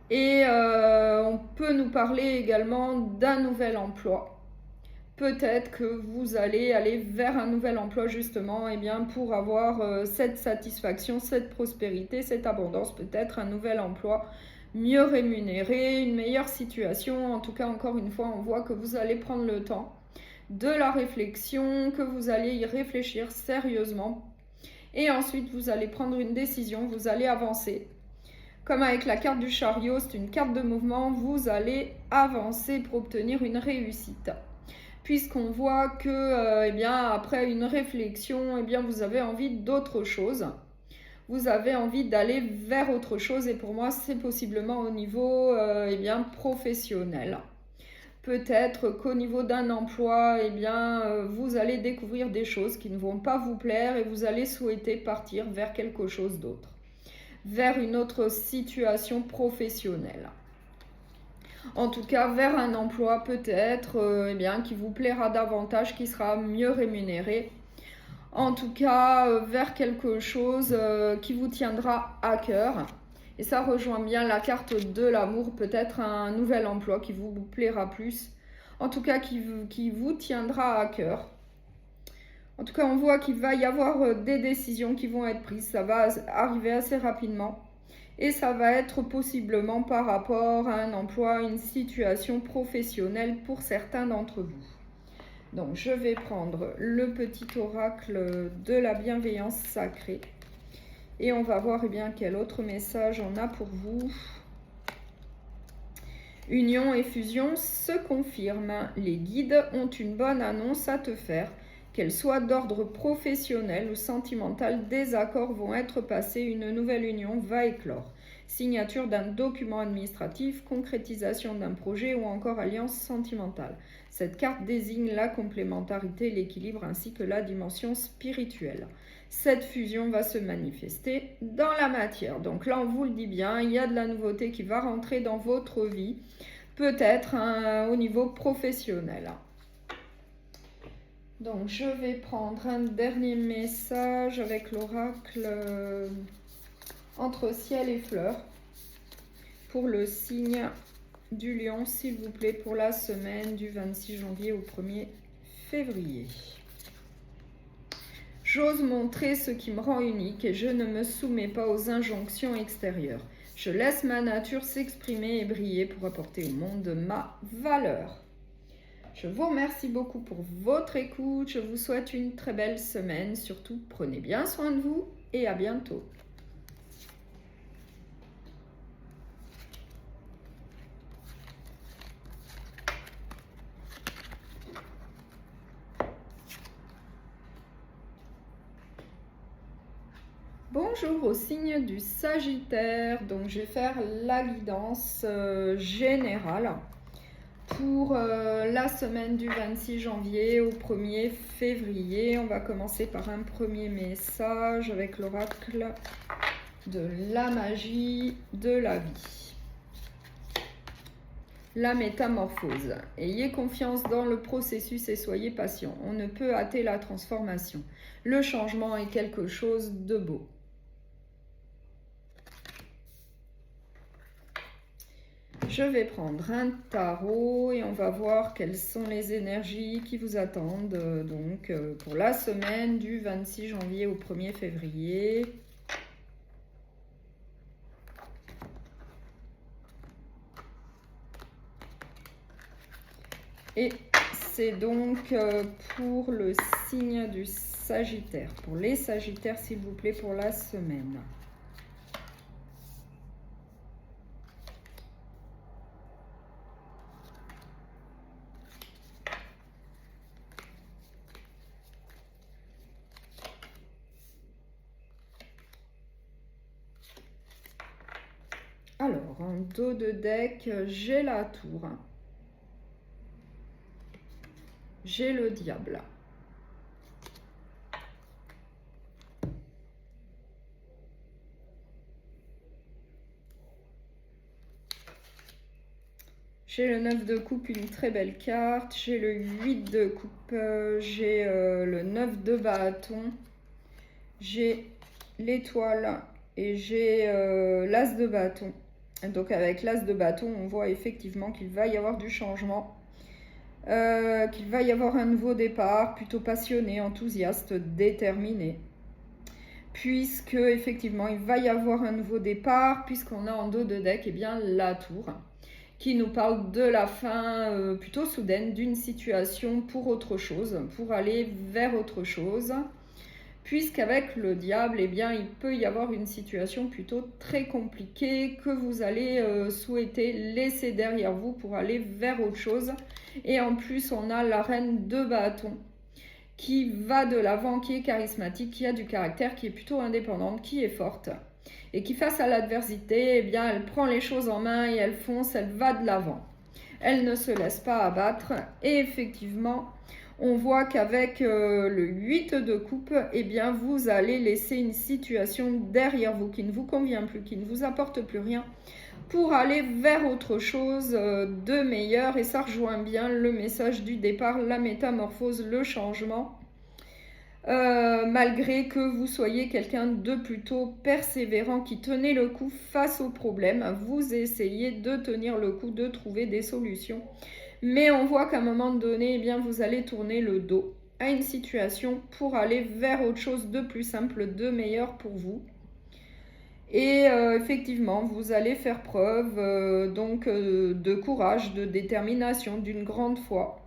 Et on peut nous parler également d'un nouvel emploi. Peut-être que vous allez aller vers un nouvel emploi justement pour avoir cette satisfaction, cette prospérité, cette abondance. Peut-être un nouvel emploi mieux rémunéré, une meilleure situation. En tout cas, encore une fois, on voit que vous allez prendre le temps de la réflexion, que vous allez y réfléchir sérieusement. Et ensuite, vous allez prendre une décision, vous allez avancer. Comme avec la carte du chariot, c'est une carte de mouvement, vous allez avancer pour obtenir une réussite. Puisqu'on voit que après une réflexion, vous avez envie d'autre chose. Vous avez envie d'aller vers autre chose et pour moi, c'est possiblement au niveau professionnel. Peut-être qu'au niveau d'un emploi, vous allez découvrir des choses qui ne vont pas vous plaire et vous allez souhaiter partir vers quelque chose d'autre, vers une autre situation professionnelle. En tout cas, vers un emploi peut-être qui vous plaira davantage, qui sera mieux rémunéré. En tout cas, vers quelque chose qui vous tiendra à cœur. Et ça rejoint bien la carte de l'amour, peut-être un nouvel emploi qui vous plaira plus. En tout cas, qui vous tiendra à cœur. En tout cas, on voit qu'il va y avoir des décisions qui vont être prises. Ça va arriver assez rapidement. Et ça va être possiblement par rapport à un emploi, une situation professionnelle pour certains d'entre vous. Donc, je vais prendre le petit oracle de la bienveillance sacrée. Et on va voir quel autre message on a pour vous. Union et fusion se confirment. Les guides ont une bonne annonce à te faire. Qu'elle soit d'ordre professionnel ou sentimental, des accords vont être passés, une nouvelle union va éclore. Signature d'un document administratif, concrétisation d'un projet ou encore alliance sentimentale. Cette carte désigne la complémentarité, l'équilibre ainsi que la dimension spirituelle. Cette fusion va se manifester dans la matière. Donc là, on vous le dit bien, il y a de la nouveauté qui va rentrer dans votre vie, peut-être au niveau professionnel. Donc, je vais prendre un dernier message avec l'oracle entre ciel et fleurs pour le signe du lion, s'il vous plaît, pour la semaine du 26 janvier au 1er février. J'ose montrer ce qui me rend unique et je ne me soumets pas aux injonctions extérieures. Je laisse ma nature s'exprimer et briller pour apporter au monde ma valeur. Je vous remercie beaucoup pour votre écoute. Je vous souhaite une très belle semaine. Surtout, prenez bien soin de vous et à bientôt. Bonjour au signe du Sagittaire. Donc, je vais faire la guidance générale pour la semaine du 26 janvier au 1er février. On va commencer par un premier message avec l'oracle de la magie de la vie. la métamorphose. Ayez confiance dans le processus et soyez patient. On ne peut hâter la transformation. Le changement est quelque chose de beau. Je vais prendre un tarot et on va voir quelles sont les énergies qui vous attendent donc pour la semaine du 26 janvier au 1er février. Et c'est donc pour le signe du Sagittaire. Pour les Sagittaires, s'il vous plaît, pour la semaine. Alors, en dos de deck, j'ai la tour. J'ai le diable. J'ai le 9 de coupe, une très belle carte. J'ai le 8 de coupe, j'ai le 9 de bâton. J'ai l'étoile et j'ai l'as de bâton. Donc avec l'as de bâton, on voit effectivement qu'il va y avoir du changement. Qu'il va y avoir un nouveau départ, plutôt passionné, enthousiaste, déterminé. Puisque effectivement, il va y avoir un nouveau départ, puisqu'on a en dos de deck eh bien, la tour, qui nous parle de la fin plutôt soudaine d'une situation pour autre chose, pour aller vers autre chose. Puisqu'avec le diable, eh bien, il peut y avoir une situation plutôt très compliquée que vous allez souhaiter laisser derrière vous pour aller vers autre chose. Et en plus, on a la reine de bâton qui va de l'avant, qui est charismatique, qui a du caractère, qui est plutôt indépendante, qui est forte. Et qui, face à l'adversité, eh bien, elle prend les choses en main et elle fonce, elle va de l'avant. Elle ne se laisse pas abattre. Et effectivement, on voit qu'avec le 8 de coupe, eh bien, vous allez laisser une situation derrière vous qui ne vous convient plus, qui ne vous apporte plus rien, pour aller vers autre chose de meilleur. Et ça rejoint bien le message du départ, la métamorphose, le changement. Malgré que vous soyez quelqu'un de plutôt persévérant qui tenait le coup face aux problèmes, vous essayez de tenir le coup, de trouver des solutions. Mais on voit qu'à un moment donné, eh bien, vous allez tourner le dos à une situation pour aller vers autre chose de plus simple, de meilleur pour vous. Et effectivement, vous allez faire preuve de courage, de détermination, d'une grande foi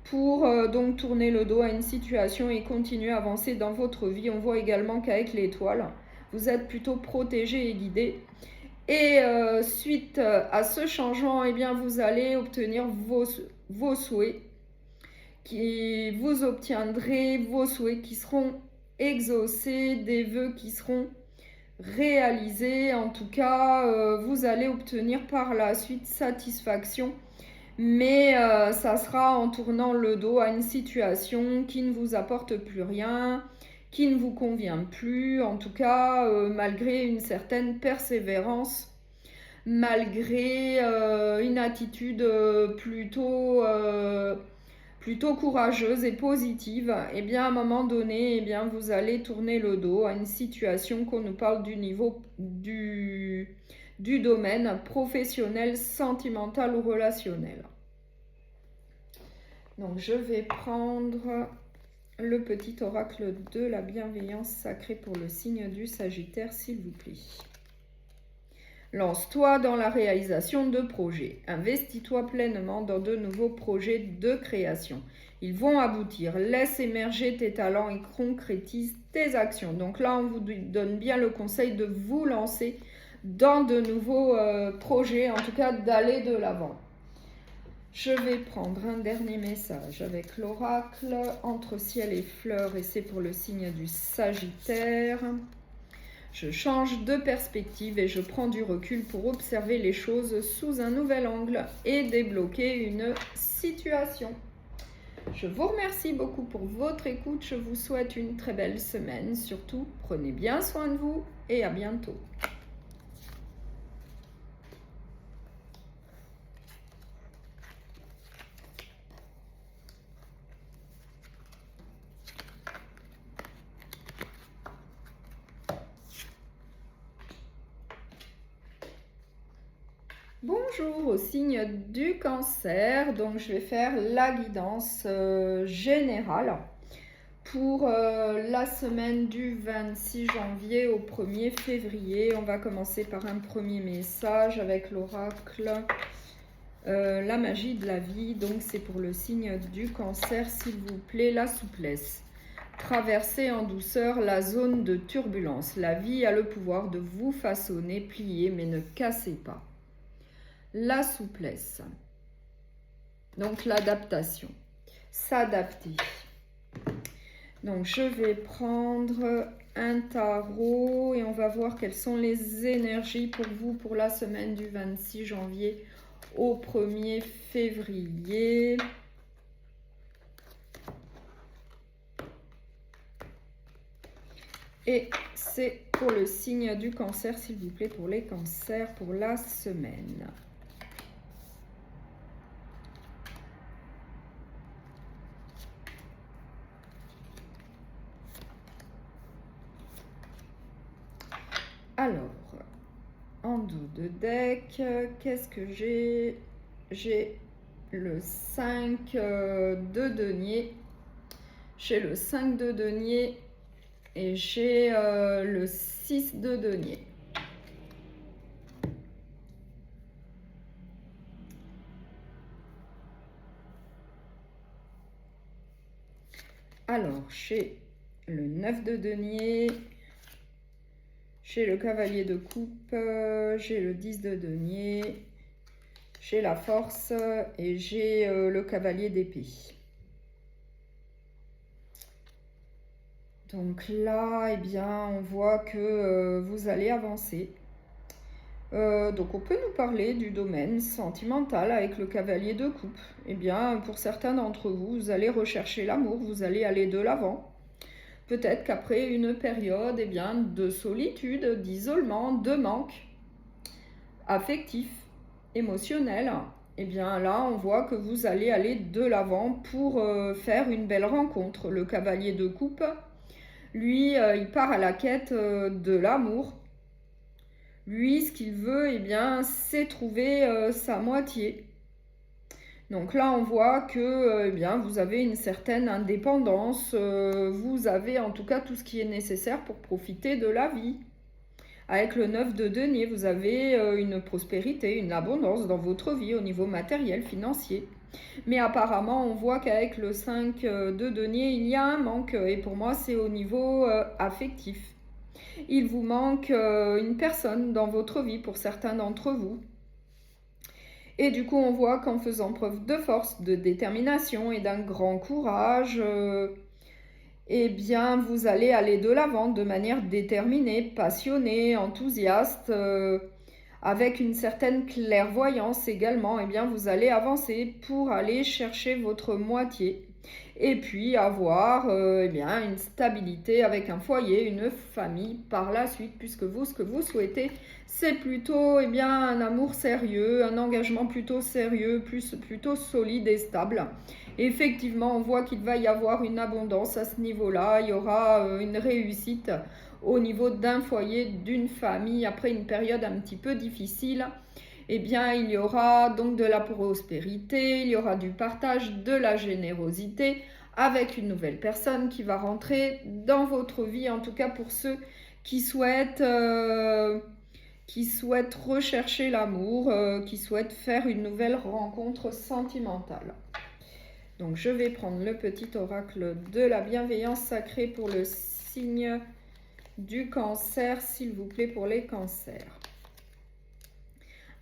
pour donc tourner le dos à une situation et continuer à avancer dans votre vie. On voit également qu'avec l'étoile, vous êtes plutôt protégé et guidé. Et suite à ce changement, eh bien, vous allez obtenir vos souhaits. Vous obtiendrez vos souhaits qui seront exaucés, des vœux qui seront réalisés. En tout cas, vous allez obtenir par la suite satisfaction. Mais ça sera en tournant le dos à une situation qui ne vous apporte plus rien, qui ne vous convient plus, en tout cas malgré une certaine persévérance, malgré une attitude plutôt courageuse et positive. Et bien à un moment donné, eh bien, vous allez tourner le dos à une situation qu'on nous parle du niveau du domaine professionnel, sentimental ou relationnel. Donc je vais prendre le petit oracle de la bienveillance sacrée pour le signe du Sagittaire, s'il vous plaît. Lance-toi dans la réalisation de projets. Investis-toi pleinement dans de nouveaux projets de création. Ils vont aboutir. Laisse émerger tes talents et concrétise tes actions. Donc là, on vous donne bien le conseil de vous lancer dans de nouveaux projets, en tout cas d'aller de l'avant. Je vais prendre un dernier message avec l'oracle entre ciel et fleurs et c'est pour le signe du Sagittaire. Je change de perspective et je prends du recul pour observer les choses sous un nouvel angle et débloquer une situation. Je vous remercie beaucoup pour votre écoute. Je vous souhaite une très belle semaine. Surtout, prenez bien soin de vous et à bientôt. Bonjour au signe du Cancer, donc je vais faire la guidance générale pour la semaine du 26 janvier au 1er février. On va commencer par un premier message avec l'oracle la magie de la vie. Donc c'est pour le signe du Cancer, s'il vous plaît, la souplesse. Traversez en douceur la zone de turbulence. La vie a le pouvoir de vous façonner, plier, mais ne cassez pas. La souplesse, donc l'adaptation, s'adapter. Donc je vais prendre un tarot et on va voir quelles sont les énergies pour vous pour la semaine du 26 janvier au 1er février. Et c'est pour le signe du Cancer, s'il vous plaît, pour les cancers pour la semaine. Alors, en dos de deck, qu'est-ce que j'ai? J'ai le 5 de denier, j'ai le 5 de denier et j'ai le 6 de denier. Alors, j'ai le 9 de denier, j'ai le cavalier de coupe, j'ai le 10 de denier, j'ai la force et j'ai le cavalier d'épée. Donc là, eh bien, on voit que vous allez avancer. Donc on peut nous parler du domaine sentimental avec le cavalier de coupe. Eh bien, pour certains d'entre vous, vous allez rechercher l'amour, vous allez aller de l'avant. Peut-être qu'après une période de solitude, d'isolement, de manque affectif, émotionnel, là on voit que vous allez aller de l'avant pour faire une belle rencontre. Le cavalier de coupe, lui, il part à la quête de l'amour. Lui, ce qu'il veut, c'est trouver sa moitié. Donc là, on voit que vous avez une certaine indépendance. Vous avez en tout cas tout ce qui est nécessaire pour profiter de la vie. Avec le 9 de denier, vous avez une prospérité, une abondance dans votre vie au niveau matériel, financier. Mais apparemment, on voit qu'avec le 5 de denier, il y a un manque. Et pour moi, c'est au niveau affectif. Il vous manque une personne dans votre vie pour certains d'entre vous. Et du coup, on voit qu'en faisant preuve de force, de détermination et d'un grand courage, vous allez aller de l'avant de manière déterminée, passionnée, enthousiaste, avec une certaine clairvoyance également. Vous allez avancer pour aller chercher votre moitié. Et puis avoir une stabilité avec un foyer, une famille par la suite, puisque vous, ce que vous souhaitez, c'est plutôt un amour sérieux, un engagement plutôt sérieux, plutôt solide et stable. Et effectivement, on voit qu'il va y avoir une abondance à ce niveau-là. Il y aura une réussite au niveau d'un foyer, d'une famille, après une période un petit peu difficile. Il y aura donc de la prospérité, il y aura du partage, de la générosité avec une nouvelle personne qui va rentrer dans votre vie, en tout cas pour ceux qui souhaitent rechercher l'amour, qui souhaitent faire une nouvelle rencontre sentimentale. Donc je vais prendre le petit oracle de la bienveillance sacrée pour le signe du Cancer, s'il vous plaît, pour les cancers.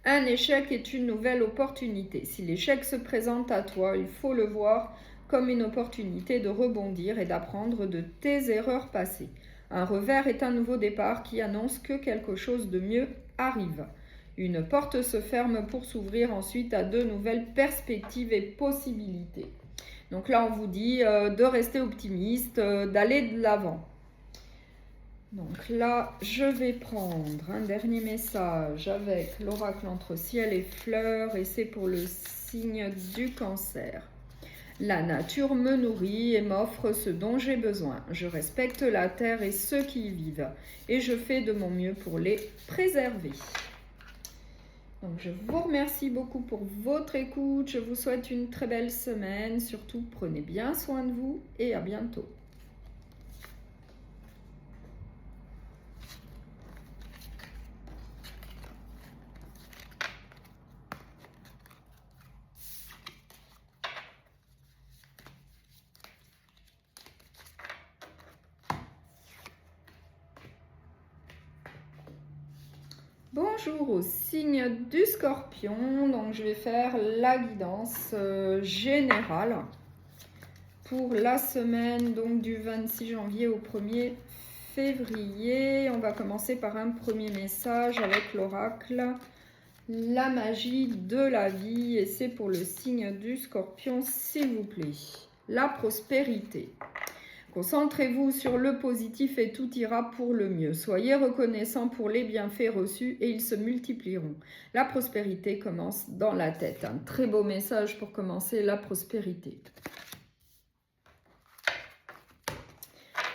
Un échec est une nouvelle opportunité. Si l'échec se présente à toi, il faut le voir comme une opportunité de rebondir et d'apprendre de tes erreurs passées. Un revers est un nouveau départ qui annonce que quelque chose de mieux arrive. Une porte se ferme pour s'ouvrir ensuite à de nouvelles perspectives et possibilités. Donc là, on vous dit de rester optimiste, d'aller de l'avant. Donc là, je vais prendre un dernier message avec l'oracle entre ciel et fleurs et c'est pour le signe du Cancer. La nature me nourrit et m'offre ce dont j'ai besoin. Je respecte la terre et ceux qui y vivent et je fais de mon mieux pour les préserver. Donc, je vous remercie beaucoup pour votre écoute. Je vous souhaite une très belle semaine. Surtout, prenez bien soin de vous et à bientôt. Bonjour au signe du Scorpion. Donc, je vais faire la guidance générale pour la semaine donc du 26 janvier au 1er février. On va commencer par un premier message avec l'oracle. La magie de la vie, et c'est pour le signe du Scorpion, s'il vous plaît. La prospérité. Concentrez-vous sur le positif et tout ira pour le mieux. Soyez reconnaissant pour les bienfaits reçus et ils se multiplieront. La prospérité commence dans la tête. Un très beau message pour commencer la prospérité.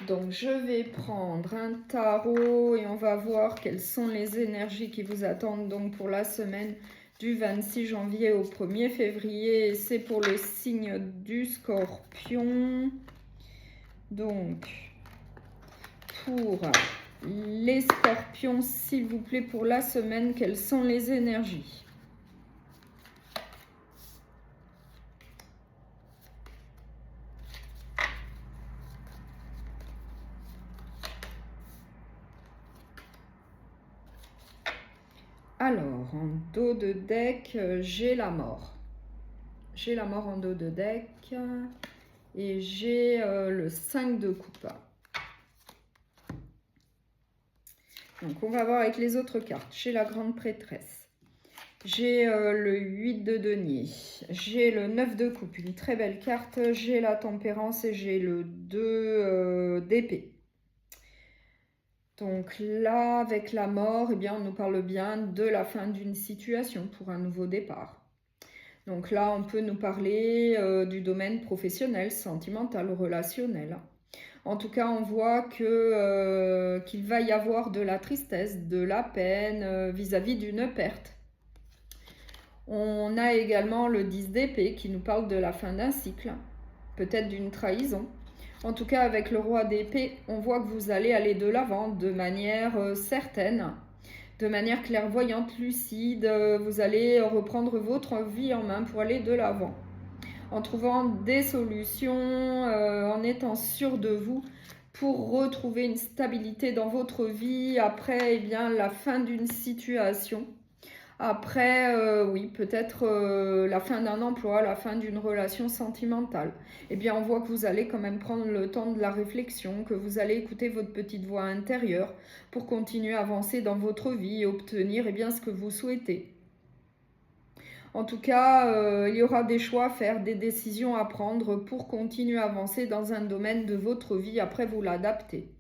Donc, je vais prendre un tarot et on va voir quelles sont les énergies qui vous attendent donc pour la semaine du 26 janvier au 1er février. C'est pour le signe du Scorpion. Donc, pour les Scorpions, s'il vous plaît, pour la semaine, quelles sont les énergies ? Alors, en dos de deck, j'ai la mort. J'ai la mort en dos de deck. Et j'ai le 5 de coupe. Donc, on va voir avec les autres cartes. J'ai la grande prêtresse. J'ai le 8 de denier. J'ai le 9 de coupe, une très belle carte. J'ai la tempérance et j'ai le 2 d'épée. Donc là, avec la mort, eh bien, on nous parle bien de la fin d'une situation pour un nouveau départ. Donc là, on peut nous parler du domaine professionnel, sentimental, relationnel. En tout cas, on voit qu'il va y avoir de la tristesse, de la peine vis-à-vis d'une perte. On a également le 10 d'épée qui nous parle de la fin d'un cycle, peut-être d'une trahison. En tout cas, avec le roi d'épée, on voit que vous allez aller de l'avant de manière certaine. De manière clairvoyante, lucide, vous allez reprendre votre vie en main pour aller de l'avant. En trouvant des solutions, en étant sûr de vous pour retrouver une stabilité dans votre vie après la fin d'une situation. Après, oui, peut-être la fin d'un emploi, la fin d'une relation sentimentale. Eh bien, on voit que vous allez quand même prendre le temps de la réflexion, que vous allez écouter votre petite voix intérieure pour continuer à avancer dans votre vie et obtenir ce que vous souhaitez. En tout cas, il y aura des choix à faire, des décisions à prendre pour continuer à avancer dans un domaine de votre vie. Après, vous l'adaptez.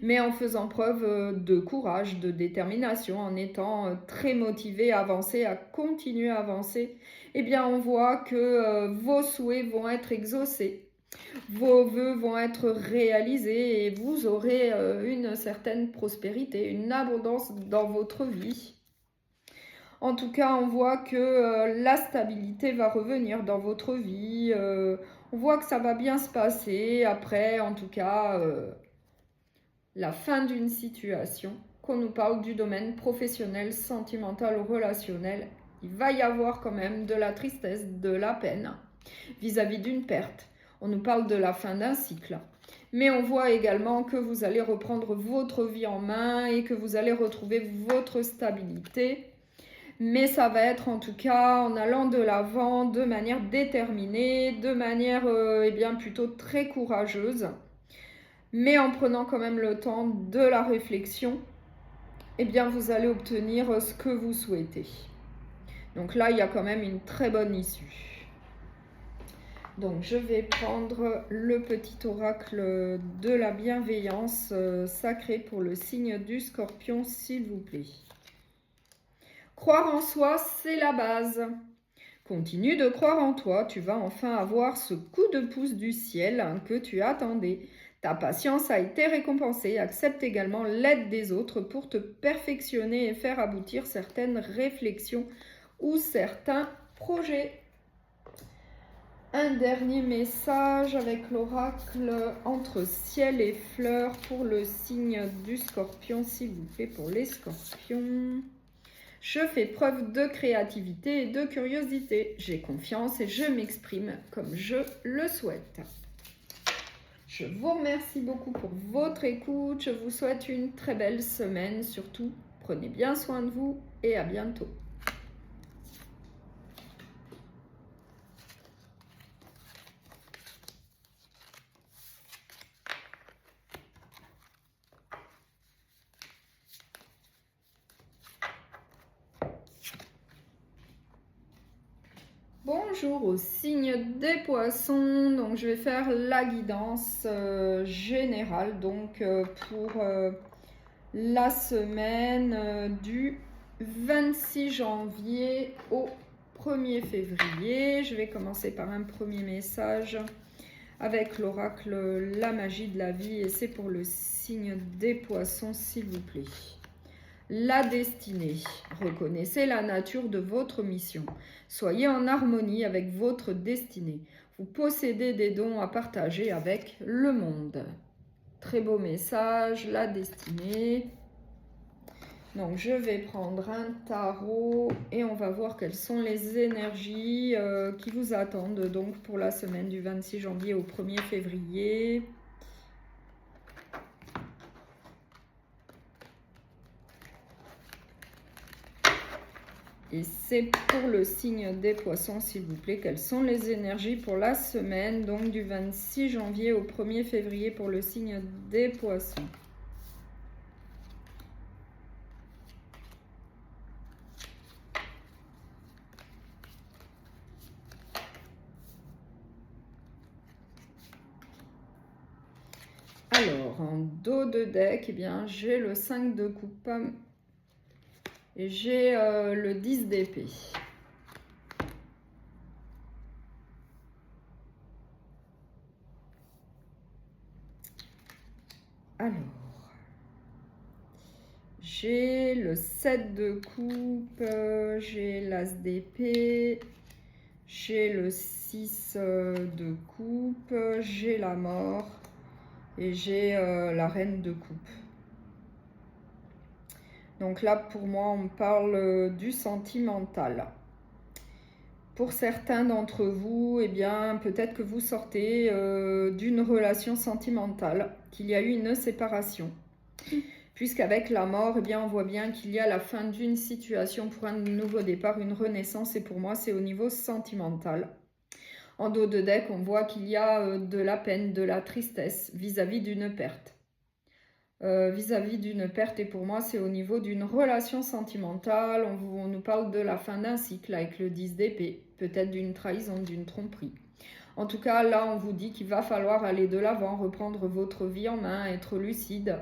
Mais en faisant preuve de courage, de détermination, en étant très motivé à avancer, à continuer à avancer, eh bien on voit que vos souhaits vont être exaucés, vos vœux vont être réalisés et vous aurez une certaine prospérité, une abondance dans votre vie. En tout cas, on voit que la stabilité va revenir dans votre vie, on voit que ça va bien se passer. Après, en tout cas... la fin d'une situation, qu'on nous parle du domaine professionnel, sentimental ou relationnel, il va y avoir quand même de la tristesse, de la peine vis-à-vis d'une perte. On nous parle de la fin d'un cycle. Mais on voit également que vous allez reprendre votre vie en main et que vous allez retrouver votre stabilité. Mais ça va être en tout cas en allant de l'avant de manière déterminée, de manière plutôt très courageuse. Mais en prenant quand même le temps de la réflexion, eh bien vous allez obtenir ce que vous souhaitez. Donc là, il y a quand même une très bonne issue. Donc je vais prendre le petit oracle de la bienveillance sacrée pour le signe du Scorpion, s'il vous plaît. Croire en soi, c'est la base. Continue de croire en toi, tu vas enfin avoir ce coup de pouce du ciel que tu attendais. Ta patience a été récompensée. Accepte également l'aide des autres pour te perfectionner et faire aboutir certaines réflexions ou certains projets. Un dernier message avec l'oracle entre ciel et fleurs pour le signe du scorpion, s'il vous plaît, pour les scorpions. Je fais preuve de créativité et de curiosité. J'ai confiance et je m'exprime comme je le souhaite. Je vous remercie beaucoup pour votre écoute. Je vous souhaite une très belle semaine. Surtout, prenez bien soin de vous et à bientôt. Bonjour au signe des poissons, donc je vais faire la guidance générale donc pour la semaine du 26 janvier au 1er février. Je vais commencer par un premier message avec l'oracle La magie de la vie et c'est pour le signe des poissons s'il vous plaît. La destinée. Reconnaissez la nature de votre mission. Soyez en harmonie avec votre destinée. Vous possédez des dons à partager avec le monde. Très beau message, la destinée. Donc, je vais prendre un tarot et on va voir quelles sont les énergies qui vous attendent donc pour la semaine du 26 janvier au 1er février. Et c'est pour le signe des poissons, s'il vous plaît, quelles sont les énergies pour la semaine, donc du 26 janvier au 1er février pour le signe des poissons. Alors, en dos de deck, eh bien, j'ai le 5 de coupe et j'ai le 10 d'épée. Alors, j'ai le 7 de coupe, j'ai l'as d'épée, j'ai le 6 de coupe, j'ai la mort et j'ai la reine de coupe. Donc là, pour moi, on parle du sentimental. Pour certains d'entre vous, eh bien, peut-être que vous sortez d'une relation sentimentale, qu'il y a eu une séparation. Puisqu'avec la mort, eh bien, on voit bien qu'il y a la fin d'une situation pour un nouveau départ, une renaissance. Et pour moi, c'est au niveau sentimental. En dos de deck, on voit qu'il y a de la peine, de la tristesse vis-à-vis d'une perte. Vis-à-vis d'une perte, et pour moi c'est au niveau d'une relation sentimentale. On nous parle de la fin d'un cycle avec le 10 d'épée, peut-être d'une trahison, d'une tromperie. En tout cas là on vous dit qu'il va falloir aller de l'avant, reprendre votre vie en main, être lucide,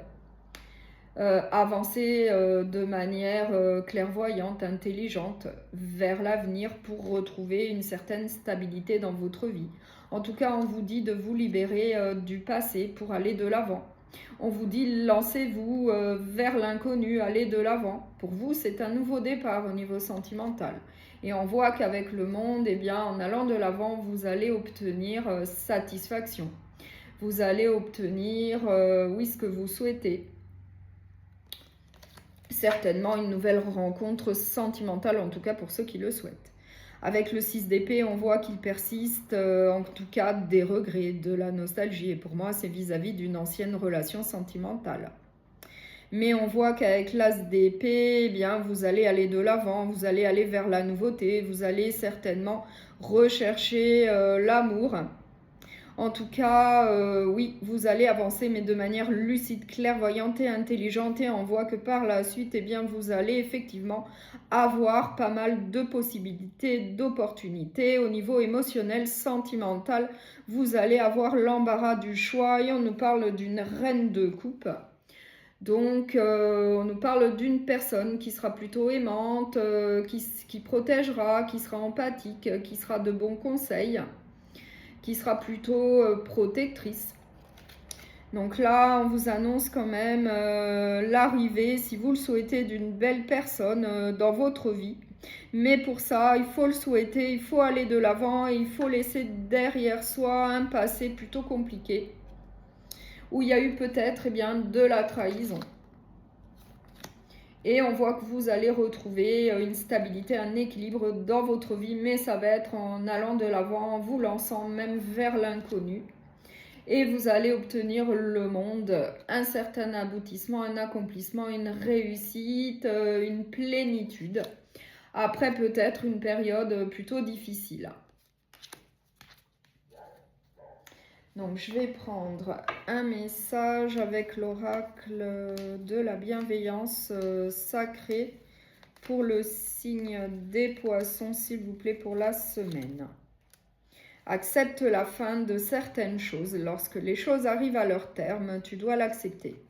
avancer de manière clairvoyante, intelligente vers l'avenir pour retrouver une certaine stabilité dans votre vie. En tout cas on vous dit de vous libérer du passé pour aller de l'avant. On vous dit, lancez-vous vers l'inconnu, allez de l'avant. Pour vous, c'est un nouveau départ au niveau sentimental. Et on voit qu'avec le monde, eh bien, en allant de l'avant, vous allez obtenir satisfaction. Vous allez obtenir, oui, ce que vous souhaitez. Certainement une nouvelle rencontre sentimentale, en tout cas pour ceux qui le souhaitent. Avec le 6 d'épée, on voit qu'il persiste, en tout cas, des regrets, de la nostalgie. Et pour moi, c'est vis-à-vis d'une ancienne relation sentimentale. Mais on voit qu'avec l'as d'épée, eh bien, vous allez aller de l'avant, vous allez aller vers la nouveauté, vous allez certainement rechercher l'amour. En tout cas, oui, vous allez avancer, mais de manière lucide, clairvoyante et intelligente. Et on voit que par la suite, eh bien, vous allez effectivement avoir pas mal de possibilités, d'opportunités. Au niveau émotionnel, sentimental, vous allez avoir l'embarras du choix. Et on nous parle d'une reine de coupe. Donc, on nous parle d'une personne qui sera plutôt aimante, qui protégera, qui sera empathique, qui sera de bons conseils, qui sera plutôt protectrice. Donc là, on vous annonce quand même l'arrivée, si vous le souhaitez, d'une belle personne dans votre vie. Mais pour ça, il faut le souhaiter, il faut aller de l'avant et il faut laisser derrière soi un passé plutôt compliqué où il y a eu peut-être de la trahison. Et on voit que vous allez retrouver une stabilité, un équilibre dans votre vie, mais ça va être en allant de l'avant, en vous lançant même vers l'inconnu. Et vous allez obtenir le monde, un certain aboutissement, un accomplissement, une réussite, une plénitude. Après peut-être une période plutôt difficile. Donc je vais prendre un message avec l'oracle de la bienveillance sacrée pour le signe des poissons, s'il vous plaît, pour la semaine. Accepte la fin de certaines choses. Lorsque les choses arrivent à leur terme, tu dois l'accepter.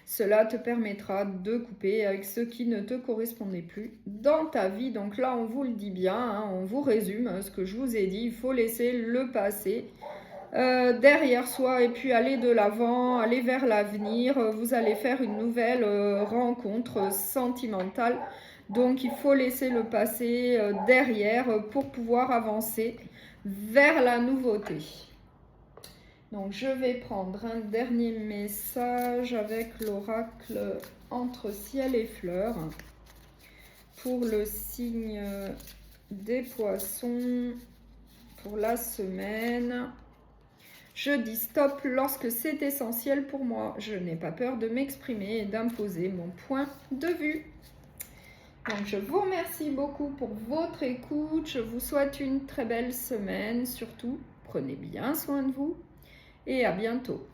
Cela te permettra de couper avec ce qui ne te correspondait plus dans ta vie. Donc là, on vous le dit bien, hein, on vous résume ce que je vous ai dit. Il faut laisser le passé derrière soi et puis aller de l'avant, aller vers l'avenir. Vous allez faire une nouvelle rencontre sentimentale. Donc, il faut laisser le passé derrière pour pouvoir avancer vers la nouveauté. Donc, je vais prendre un dernier message avec l'oracle entre ciel et fleurs pour le signe des poissons pour la semaine. Je dis stop lorsque c'est essentiel pour moi. Je n'ai pas peur de m'exprimer et d'imposer mon point de vue. Donc, je vous remercie beaucoup pour votre écoute. Je vous souhaite une très belle semaine. Surtout, prenez bien soin de vous et à bientôt.